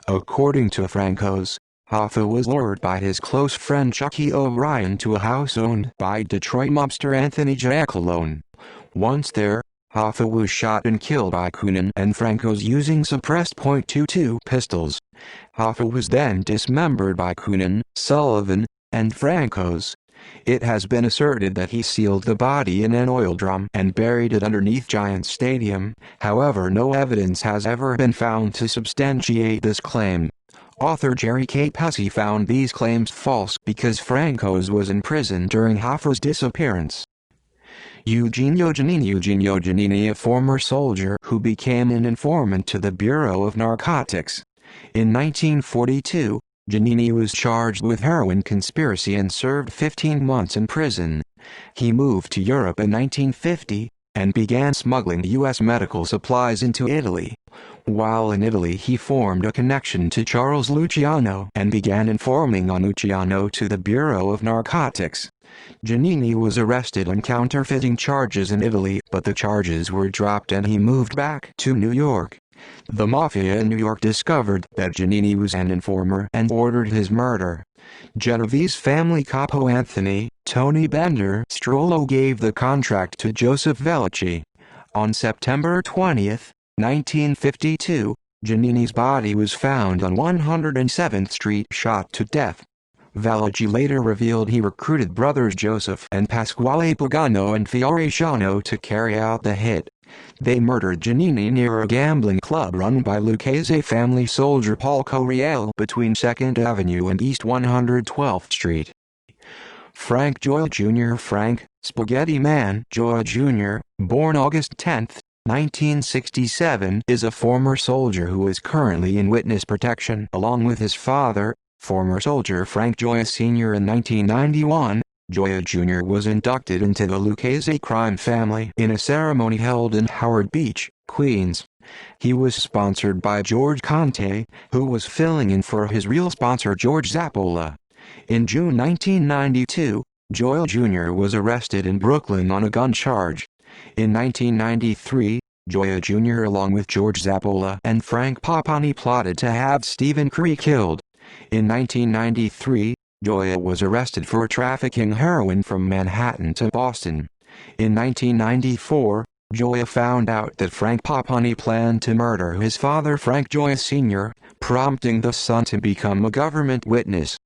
According to Franco's, Hoffa was lured by his close friend Chucky O'Brien to a house owned by Detroit mobster Anthony Giacalone. Once there, Hoffa was shot and killed by Coonan and Franco's using suppressed .22 pistols. Hoffa was then dismembered by Coonan, Sullivan, and Franco's. It has been asserted that he sealed the body in an oil drum and buried it underneath Giants Stadium. However, no evidence has ever been found to substantiate this claim. Author Jerry K. Pesci found these claims false because Franco's was in prison during Hoffa's disappearance. Eugenio Giannini, a former soldier who became an informant to the Bureau of Narcotics. In 1942, Giannini was charged with heroin conspiracy and served 15 months in prison. He moved to Europe in 1950 and began smuggling U.S. medical supplies into Italy. While in Italy, he formed a connection to Charles Luciano and began informing on Luciano to the Bureau of Narcotics. Giannini was arrested on counterfeiting charges in Italy, but the charges were dropped and he moved back to New York. The Mafia in New York discovered that Giannini was an informer and ordered his murder. Genovese family capo Anthony, Tony Bender Strollo gave the contract to Joseph Vellucci. On September 20, 1952, Giannini's body was found on 107th Street shot to death. Vellucci later revealed he recruited brothers Joseph and Pasquale Pagano and Fiore Shano to carry out the hit. They murdered Giannini near a gambling club run by Lucchese family soldier Paul Coriel between 2nd Avenue and East 112th Street. Frank Gioia Jr. Frank Spaghetti Man Gioia Jr., born August 10, 1967, is a former soldier who is currently in witness protection along with his father, former soldier Frank Gioia Sr. In 1991, Gioia Jr. was inducted into the Lucchese crime family in a ceremony held in Howard Beach, Queens. He was sponsored by George Conte, who was filling in for his real sponsor George Zappola. In June 1992, Gioia Jr. was arrested in Brooklyn on a gun charge. In 1993, Gioia Jr. along with George Zappola and Frank Papani plotted to have Stephen Cree killed. In 1993, Gioia was arrested for trafficking heroin from Manhattan to Boston. In 1994, Gioia found out that Frank Papani planned to murder his father Frank Gioia Sr., prompting the son to become a government witness.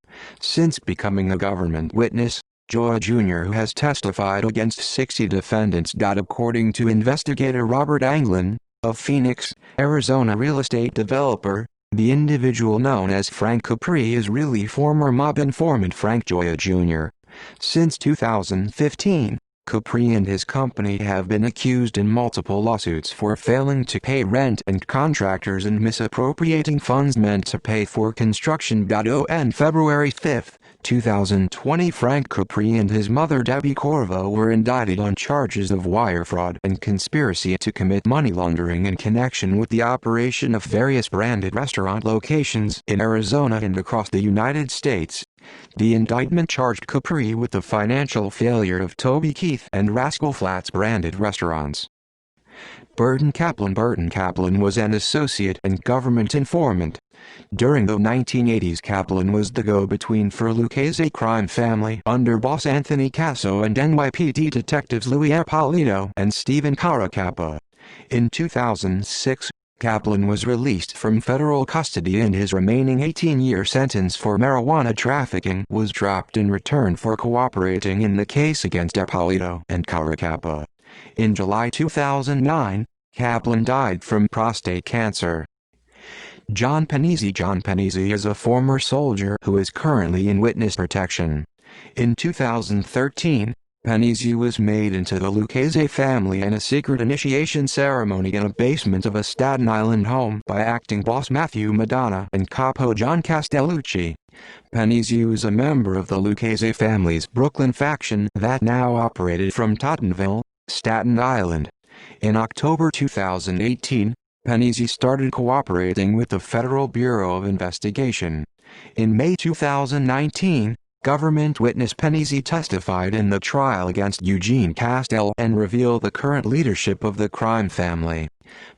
Since becoming a government witness, Gioia Jr. has testified against 60 defendants. According to investigator Robert Anglin, a Phoenix, Arizona real estate developer, the individual known as Frank Capri is really former mob informant Frank Gioia Jr. Since 2015, Capri and his company have been accused in multiple lawsuits for failing to pay rent and contractors and misappropriating funds meant to pay for construction. On February 5, 2020, Frank Capri and his mother Debbie Corvo were indicted on charges of wire fraud and conspiracy to commit money laundering in connection with the operation of various branded restaurant locations in Arizona and across the United States. The indictment charged Capri with the financial failure of Toby Keith and Rascal Flatts branded restaurants. Burton Kaplan was an associate and government informant. During the 1980s, Kaplan was the go-between for Lucchese crime family underboss Anthony Casso and NYPD detectives Louis Ippolito and Stephen Caracappa. In 2006, Kaplan was released from federal custody and his remaining 18-year sentence for marijuana trafficking was dropped in return for cooperating in the case against Ippolito and Caracappa. In July 2009, Kaplan died from prostate cancer. John Pennisi is a former soldier who is currently in witness protection. In 2013, Pennisi was made into the Lucchese family in a secret initiation ceremony in a basement of a Staten Island home by acting boss Matthew Madonna and capo John Castellucci. Pennisi was a member of the Lucchese family's Brooklyn faction that now operated from Tottenville, Staten Island. In October 2018, Pennisi started cooperating with the Federal Bureau of Investigation. In May 2019, government witness Pennisi testified in the trial against Eugene Castell and revealed the current leadership of the crime family.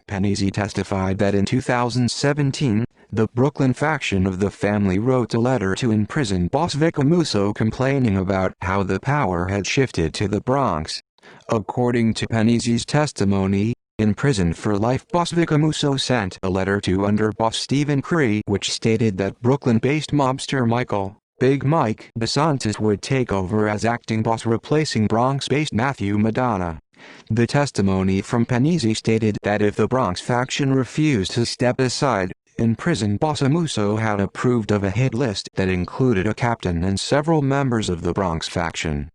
Pennisi testified that in 2017, the Brooklyn faction of the family wrote a letter to imprisoned boss Vic Amuso complaining about how the power had shifted to the Bronx. According to Pennisi's testimony, imprisoned for life boss Vic Amuso sent a letter to underboss Stephen Cree which stated that Brooklyn-based mobster Michael Big Mike DeSantis would take over as acting boss replacing Bronx-based Matthew Madonna. The testimony from Pennisi stated that if the Bronx faction refused to step aside, imprisoned boss Amuso had approved of a hit list that included a captain and several members of the Bronx faction.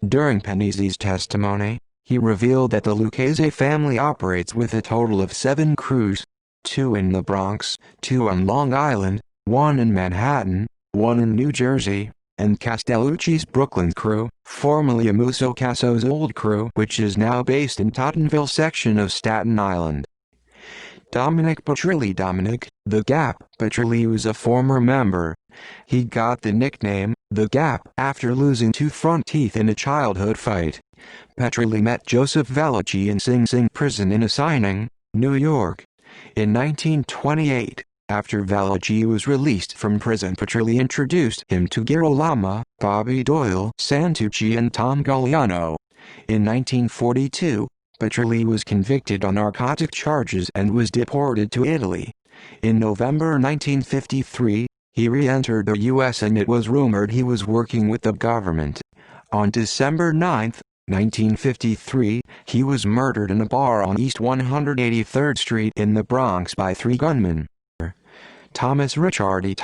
During Pennisi's testimony, he revealed that the Lucchese family operates with a total of 7 crews, 2 in the Bronx, 2 on Long Island, 1 in Manhattan, 1 in New Jersey, and Castellucci's Brooklyn crew, formerly Amuso Casso's old crew which is now based in Tottenville section of Staten Island. Dominic Petrilli The Gap Petrilli was a former member. He got the nickname, The Gap, after losing 2 front teeth in a childhood fight. Petrilli met Joseph Valachi in Sing Sing prison in Ossining, New York. In 1928, after Valachi was released from prison, Petrilli introduced him to Girolamo, Bobby Doyle, Santucci and Tom Galliano. In 1942, Petrilli was convicted on narcotic charges and was deported to Italy. In November 1953, he re-entered the U.S. and it was rumored he was working with the government. On December 9, 1953, he was murdered in a bar on East 183rd Street in the Bronx by 3 gunmen. Thomas Ricciardi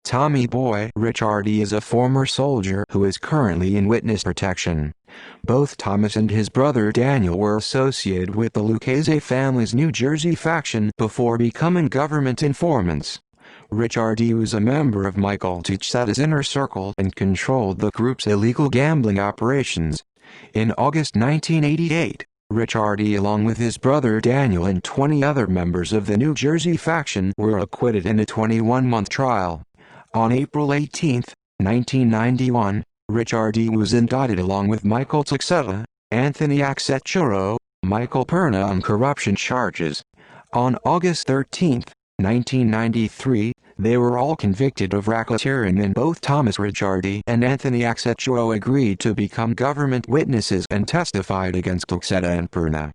Tommy Boy Ricciardi is a former soldier who is currently in witness protection. Both Thomas and his brother Daniel were associated with the Lucchese family's New Jersey faction before becoming government informants. Ricciardi was a member of Michael Ticcetta's inner circle and controlled the group's illegal gambling operations. In August 1988, Ricciardi along with his brother Daniel and 20 other members of the New Jersey faction were acquitted in a 21-month trial. On April 18, 1991, Ricciardi was indicted along with Michael Ticcetta, Anthony Accecchiro, Michael Perna on corruption charges. On August 13, 1993, they were all convicted of racketeering and both Thomas Ricciardi and Anthony Accecchiro agreed to become government witnesses and testified against Ticcetta and Perna.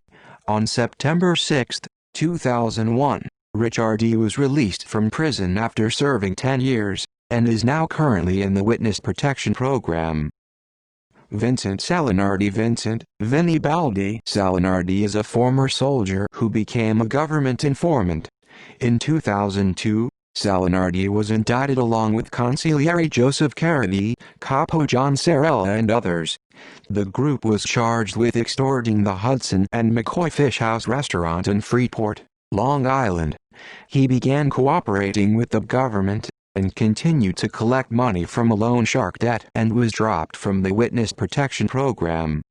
On September 6, 2001, Ricciardi was released from prison after serving 10 years, and is now currently in the Witness Protection Program. Vincent Salinardi Vinny Baldi Salinardi is a former soldier who became a government informant. In 2002, Salinardi was indicted along with consigliere Joseph Caridi, capo John Sarella and others. The group was charged with extorting the Hudson and McCoy Fish House restaurant in Freeport, Long Island. He began cooperating with the government and continued to collect money from a loan shark debt and was dropped from the Witness Protection Program.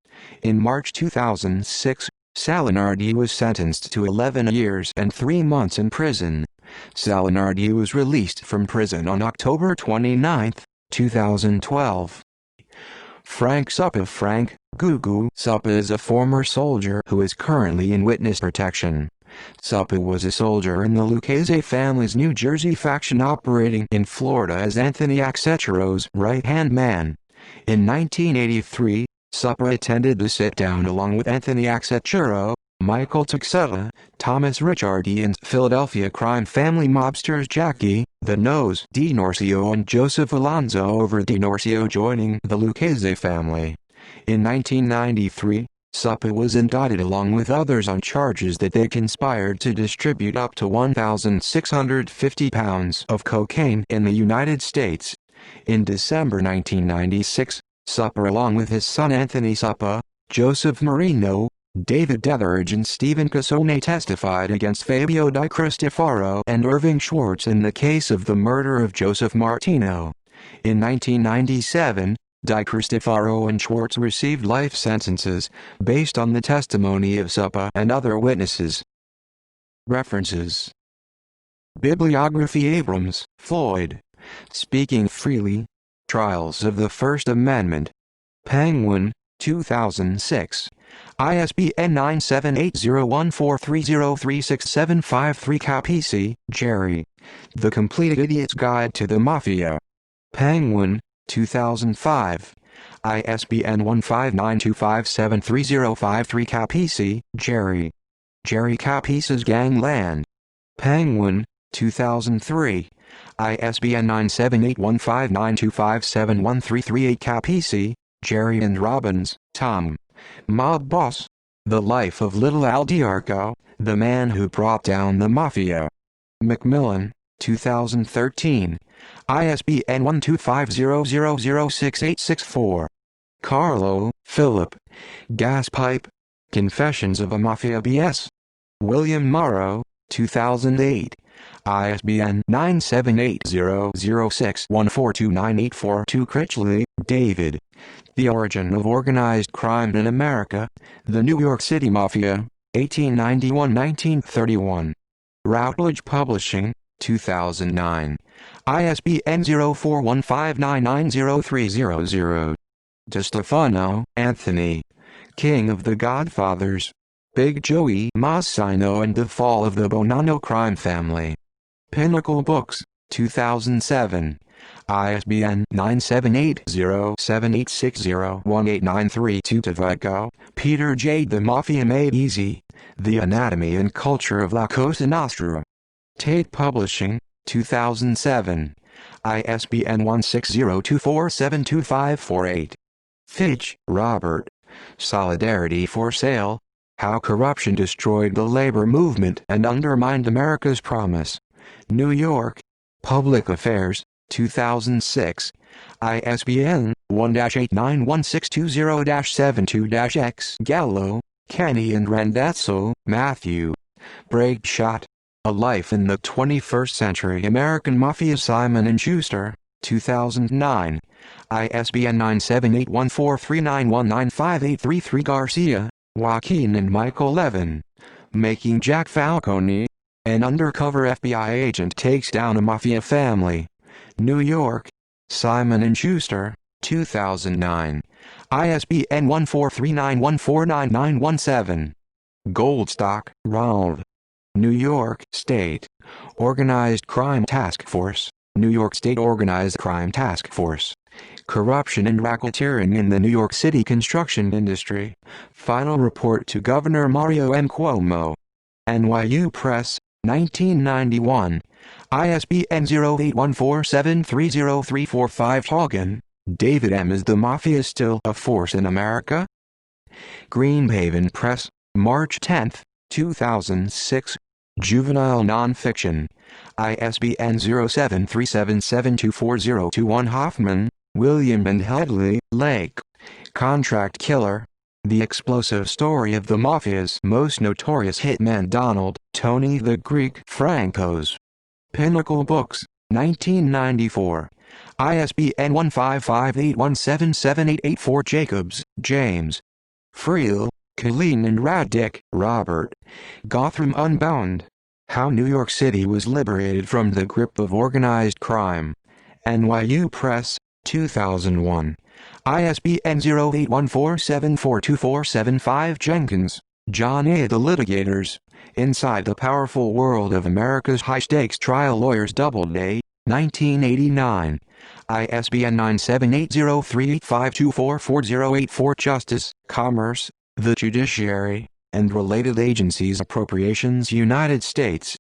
In March 2006, Salinardi was sentenced to 11 years and 3 months in prison. Salinardi was released from prison on October 29, 2012. Frank Gugu Suppa is a former soldier who is currently in witness protection. Suppa was a soldier in the Lucchese family's New Jersey faction operating in Florida as Anthony Accecchiro's right-hand man. In 1983, Suppa attended the sit-down along with Anthony Accecchiro, Michael Tuxeta, Thomas Ricciardi and Philadelphia crime family mobsters Jackie, the Nose DiNorsio and Joseph Alonzo over DiNorsio joining the Lucchese family. In 1993, Suppa was indicted along with others on charges that they conspired to distribute up to 1,650 pounds of cocaine in the United States. In December 1996, Suppa along with his son Anthony Suppa, Joseph Marino, David Detheridge and Stephen Cassone testified against Fabio Di Cristofaro and Irving Schwartz in the case of the murder of Joseph Martino. In 1997, Di Cristofaro and Schwartz received life sentences, based on the testimony of Suppa and other witnesses. References. Bibliography. Abrams, Floyd. Speaking Freely. Trials of the First Amendment. Penguin, 2006. ISBN 9780143036753. Capisi, Jerry. The Complete Idiot's Guide to the Mafia. Penguin, 2005. ISBN 1592573053. Capisi, Jerry. Jerry Capisi's Gangland. Penguin, 2003. ISBN 9781592571338. Capisi, Jerry and Robbins, Tom. Mob Boss. The Life of Little Al Diarco, the Man Who Brought Down the Mafia. Macmillan, 2013. ISBN 1250006864. Carlo, Philip. Gas Pipe. Confessions of a Mafia BS. William Morrow, 2008. ISBN 9780061429842. Critchley, David. The Origin of Organized Crime in America, The New York City Mafia, 1891–1931. Routledge Publishing, 2009. ISBN 0415990300. DeStefano, Anthony. King of the Godfathers. Big Joey Massino and the Fall of the Bonanno Crime Family. Pinnacle Books, 2007. ISBN 9780786018932. Tavaco, Peter J. The Mafia Made Easy. The Anatomy and Culture of La Cosa Nostra. Tate Publishing, 2007. ISBN 1602472548. Fitch, Robert. Solidarity for Sale. How Corruption Destroyed the Labor Movement and Undermined America's Promise. New York. Public Affairs, 2006. ISBN 1-891620-72-X. Gallo, Kenny and Randazzo, Matthew. Break Shot. A Life in the 21st Century American Mafia. Simon & Schuster, 2009. ISBN 9781439195833. Garcia, Joaquin and Michael Levin. Making Jack Falcone. An undercover FBI agent takes down a mafia family. New York. Simon & Schuster, 2009. ISBN 1439149917. Goldstock, Ronald. New York State Organized Crime Task Force. New York State Organized Crime Task Force. Corruption and Racketeering in the New York City Construction Industry. Final Report to Governor Mario M. Cuomo. NYU Press, 1991. ISBN 0814730345. Hagen, David M. Is the Mafia Still a Force in America? Greenhaven Press, March 10, 2006. Juvenile Nonfiction. ISBN 0737724021. Hoffman, William and Hedley, Lake. Contract Killer. The Explosive Story of the Mafia's Most Notorious Hitman Donald, Tony the Greek Francos. Pinnacle Books, 1994. ISBN 1558177884. Jacobs, James. Friel, Colleen and Raddick, Robert. Gotham Unbound. How New York City Was Liberated from the Grip of Organized Crime. NYU Press, 2001. ISBN 0814742475. Jenkins, John A. The Litigators. Inside the Powerful World of America's High-Stakes Trial Lawyers. Doubleday, 1989. ISBN 9780385244084. Justice, Commerce, the Judiciary, and related agencies appropriations United States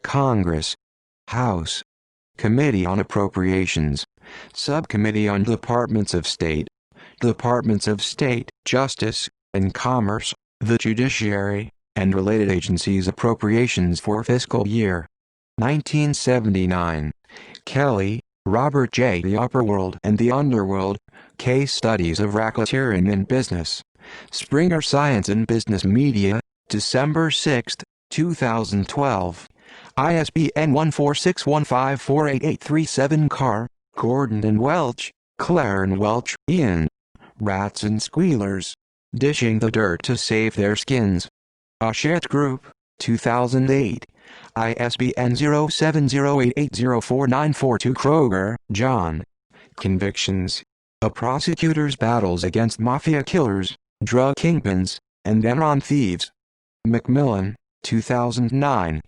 Congress House Committee on Appropriations Subcommittee on Departments of State Justice, and Commerce, the Judiciary, and related agencies appropriations for fiscal year 1979. Kelly, Robert J. The Upper World and the Underworld, Case Studies of Racketeering in Business. Springer Science and Business Media, December 6, 2012. ISBN 14615488837 Carr, Gordon and Welch, Clare and Welch, Ian. Rats and Squealers. Dishing the Dirt to Save Their Skins. Hachette Group, 2008. ISBN 0708804942 Kroger, John. Convictions. A Prosecutor's Battles Against Mafia Killers, Drug Kingpins, and Enron Thieves. Macmillan, 2009.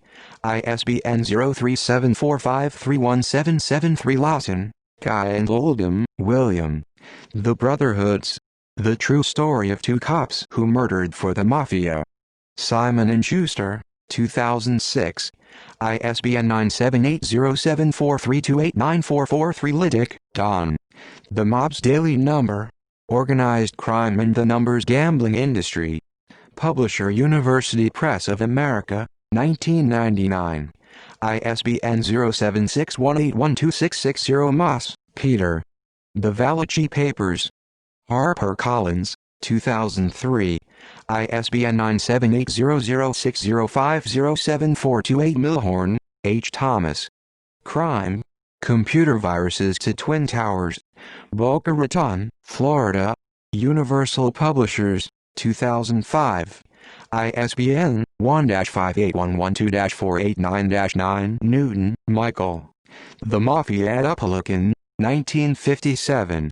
ISBN 0374531773 Lawson, Guy and Oldham, William. The Brotherhoods. The True Story of Two Cops Who Murdered for the Mafia. Simon & Schuster, 2006. ISBN 9780743289443 Liddick, Don. The Mob's Daily Number. Organized Crime and the Numbers Gambling Industry. Publisher University Press of America, 1999. ISBN 0761812660 Moss, Peter. The Valachi Papers. HarperCollins, 2003. ISBN 9780060507428 Milhorn, H. Thomas. Crime. Computer Viruses to Twin Towers. Boca Raton, Florida. Universal Publishers, 2005. ISBN 1-58112-489-9 Newton, Michael. The Mafia at Upahlican, 1957.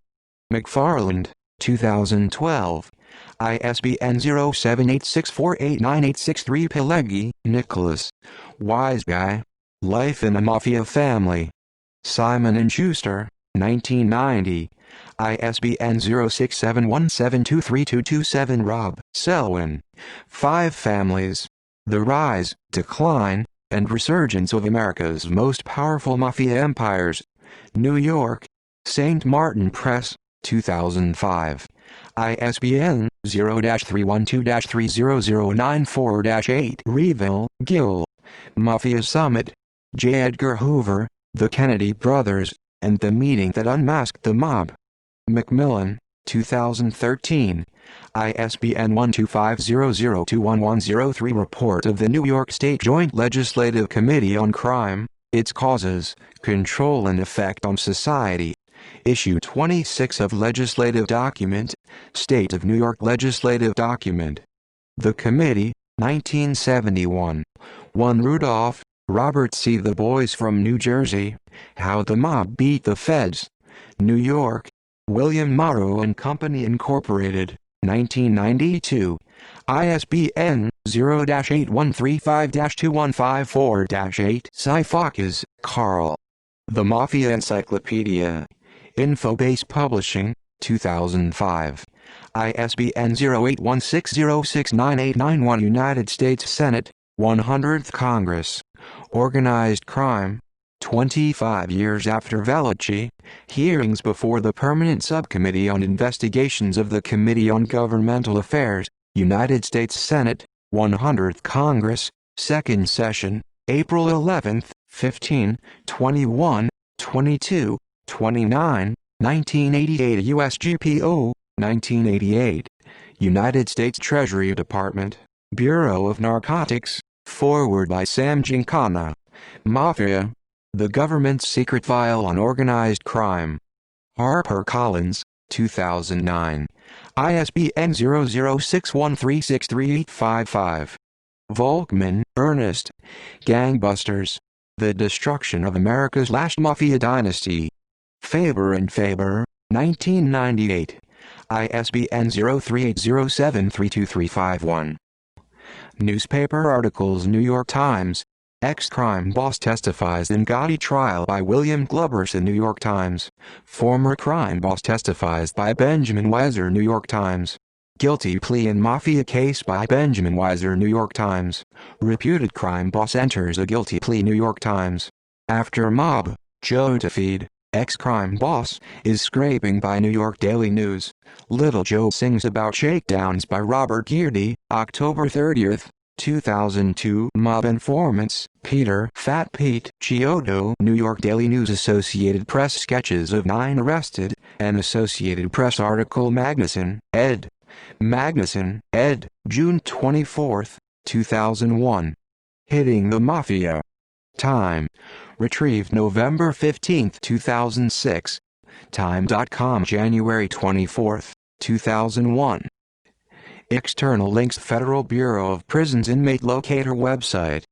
McFarland, 2012. ISBN 0786489863 Pileggi, Nicholas. Wise Guy. Life in a Mafia Family. Simon & Schuster, 1990. ISBN 0671723227 Rob Selwyn. Five Families. The Rise, Decline, and Resurgence of America's Most Powerful Mafia Empires. New York. St. Martin Press, 2005. ISBN 0-312-30094-8 Reville, Gil. Mafia Summit. J. Edgar Hoover, The Kennedy Brothers, and the Meeting That Unmasked the Mob. Macmillan, 2013. ISBN 1250021103 Report of the New York State Joint Legislative Committee on Crime, Its Causes, Control and Effect on Society. Issue 26 of Legislative Document, State of New York Legislative Document. The Committee, 1971. 1 Rudolph, Robert C. The Boys from New Jersey, How the Mob Beat the Feds. New York. William Morrow and Company Incorporated, 1992. ISBN 0-8135-2154-8 Sifakis, Carl. The Mafia Encyclopedia. Infobase Publishing, 2005. ISBN 0816069891 United States Senate, 100th Congress. Organized Crime. 25 years after Valachi, hearings before the Permanent Subcommittee on Investigations of the Committee on Governmental Affairs, United States Senate, 100th Congress, 2nd Session, April 11, 15, 21, 22, 29, 1988 USGPO, 1988. United States Treasury Department, Bureau of Narcotics, forward by Sam Giancana. Mafia. The Government's Secret File on Organized Crime. HarperCollins, 2009. ISBN 0061363855. Volkman, Ernest. Gangbusters. The Destruction of America's Last Mafia Dynasty. Faber and Faber, 1998. ISBN 0380732351. Newspaper articles New York Times. Ex-crime boss testifies in Gotti trial by William Glubbers New York Times. Former crime boss testifies by Benjamin Weiser New York Times. Guilty plea in Mafia case by Benjamin Weiser. New York Times. Reputed crime boss enters a guilty plea. New York Times. After mob, Joe Tafid, ex-crime boss, is scraping by. New York Daily News. Little Joe sings about shakedowns by Robert Geardy. October 30, 2002. Mob informants, Peter Fat Pete Chiodo. New York Daily News. Associated Press sketches of 9 arrested, and Associated Press article. Magnuson, ed. Magnuson, ed. June 24, 2001. Hitting the Mafia. Time. Retrieved November 15, 2006. Time.com. January 24, 2001. External links. Federal Bureau of Prisons Inmate Locator website.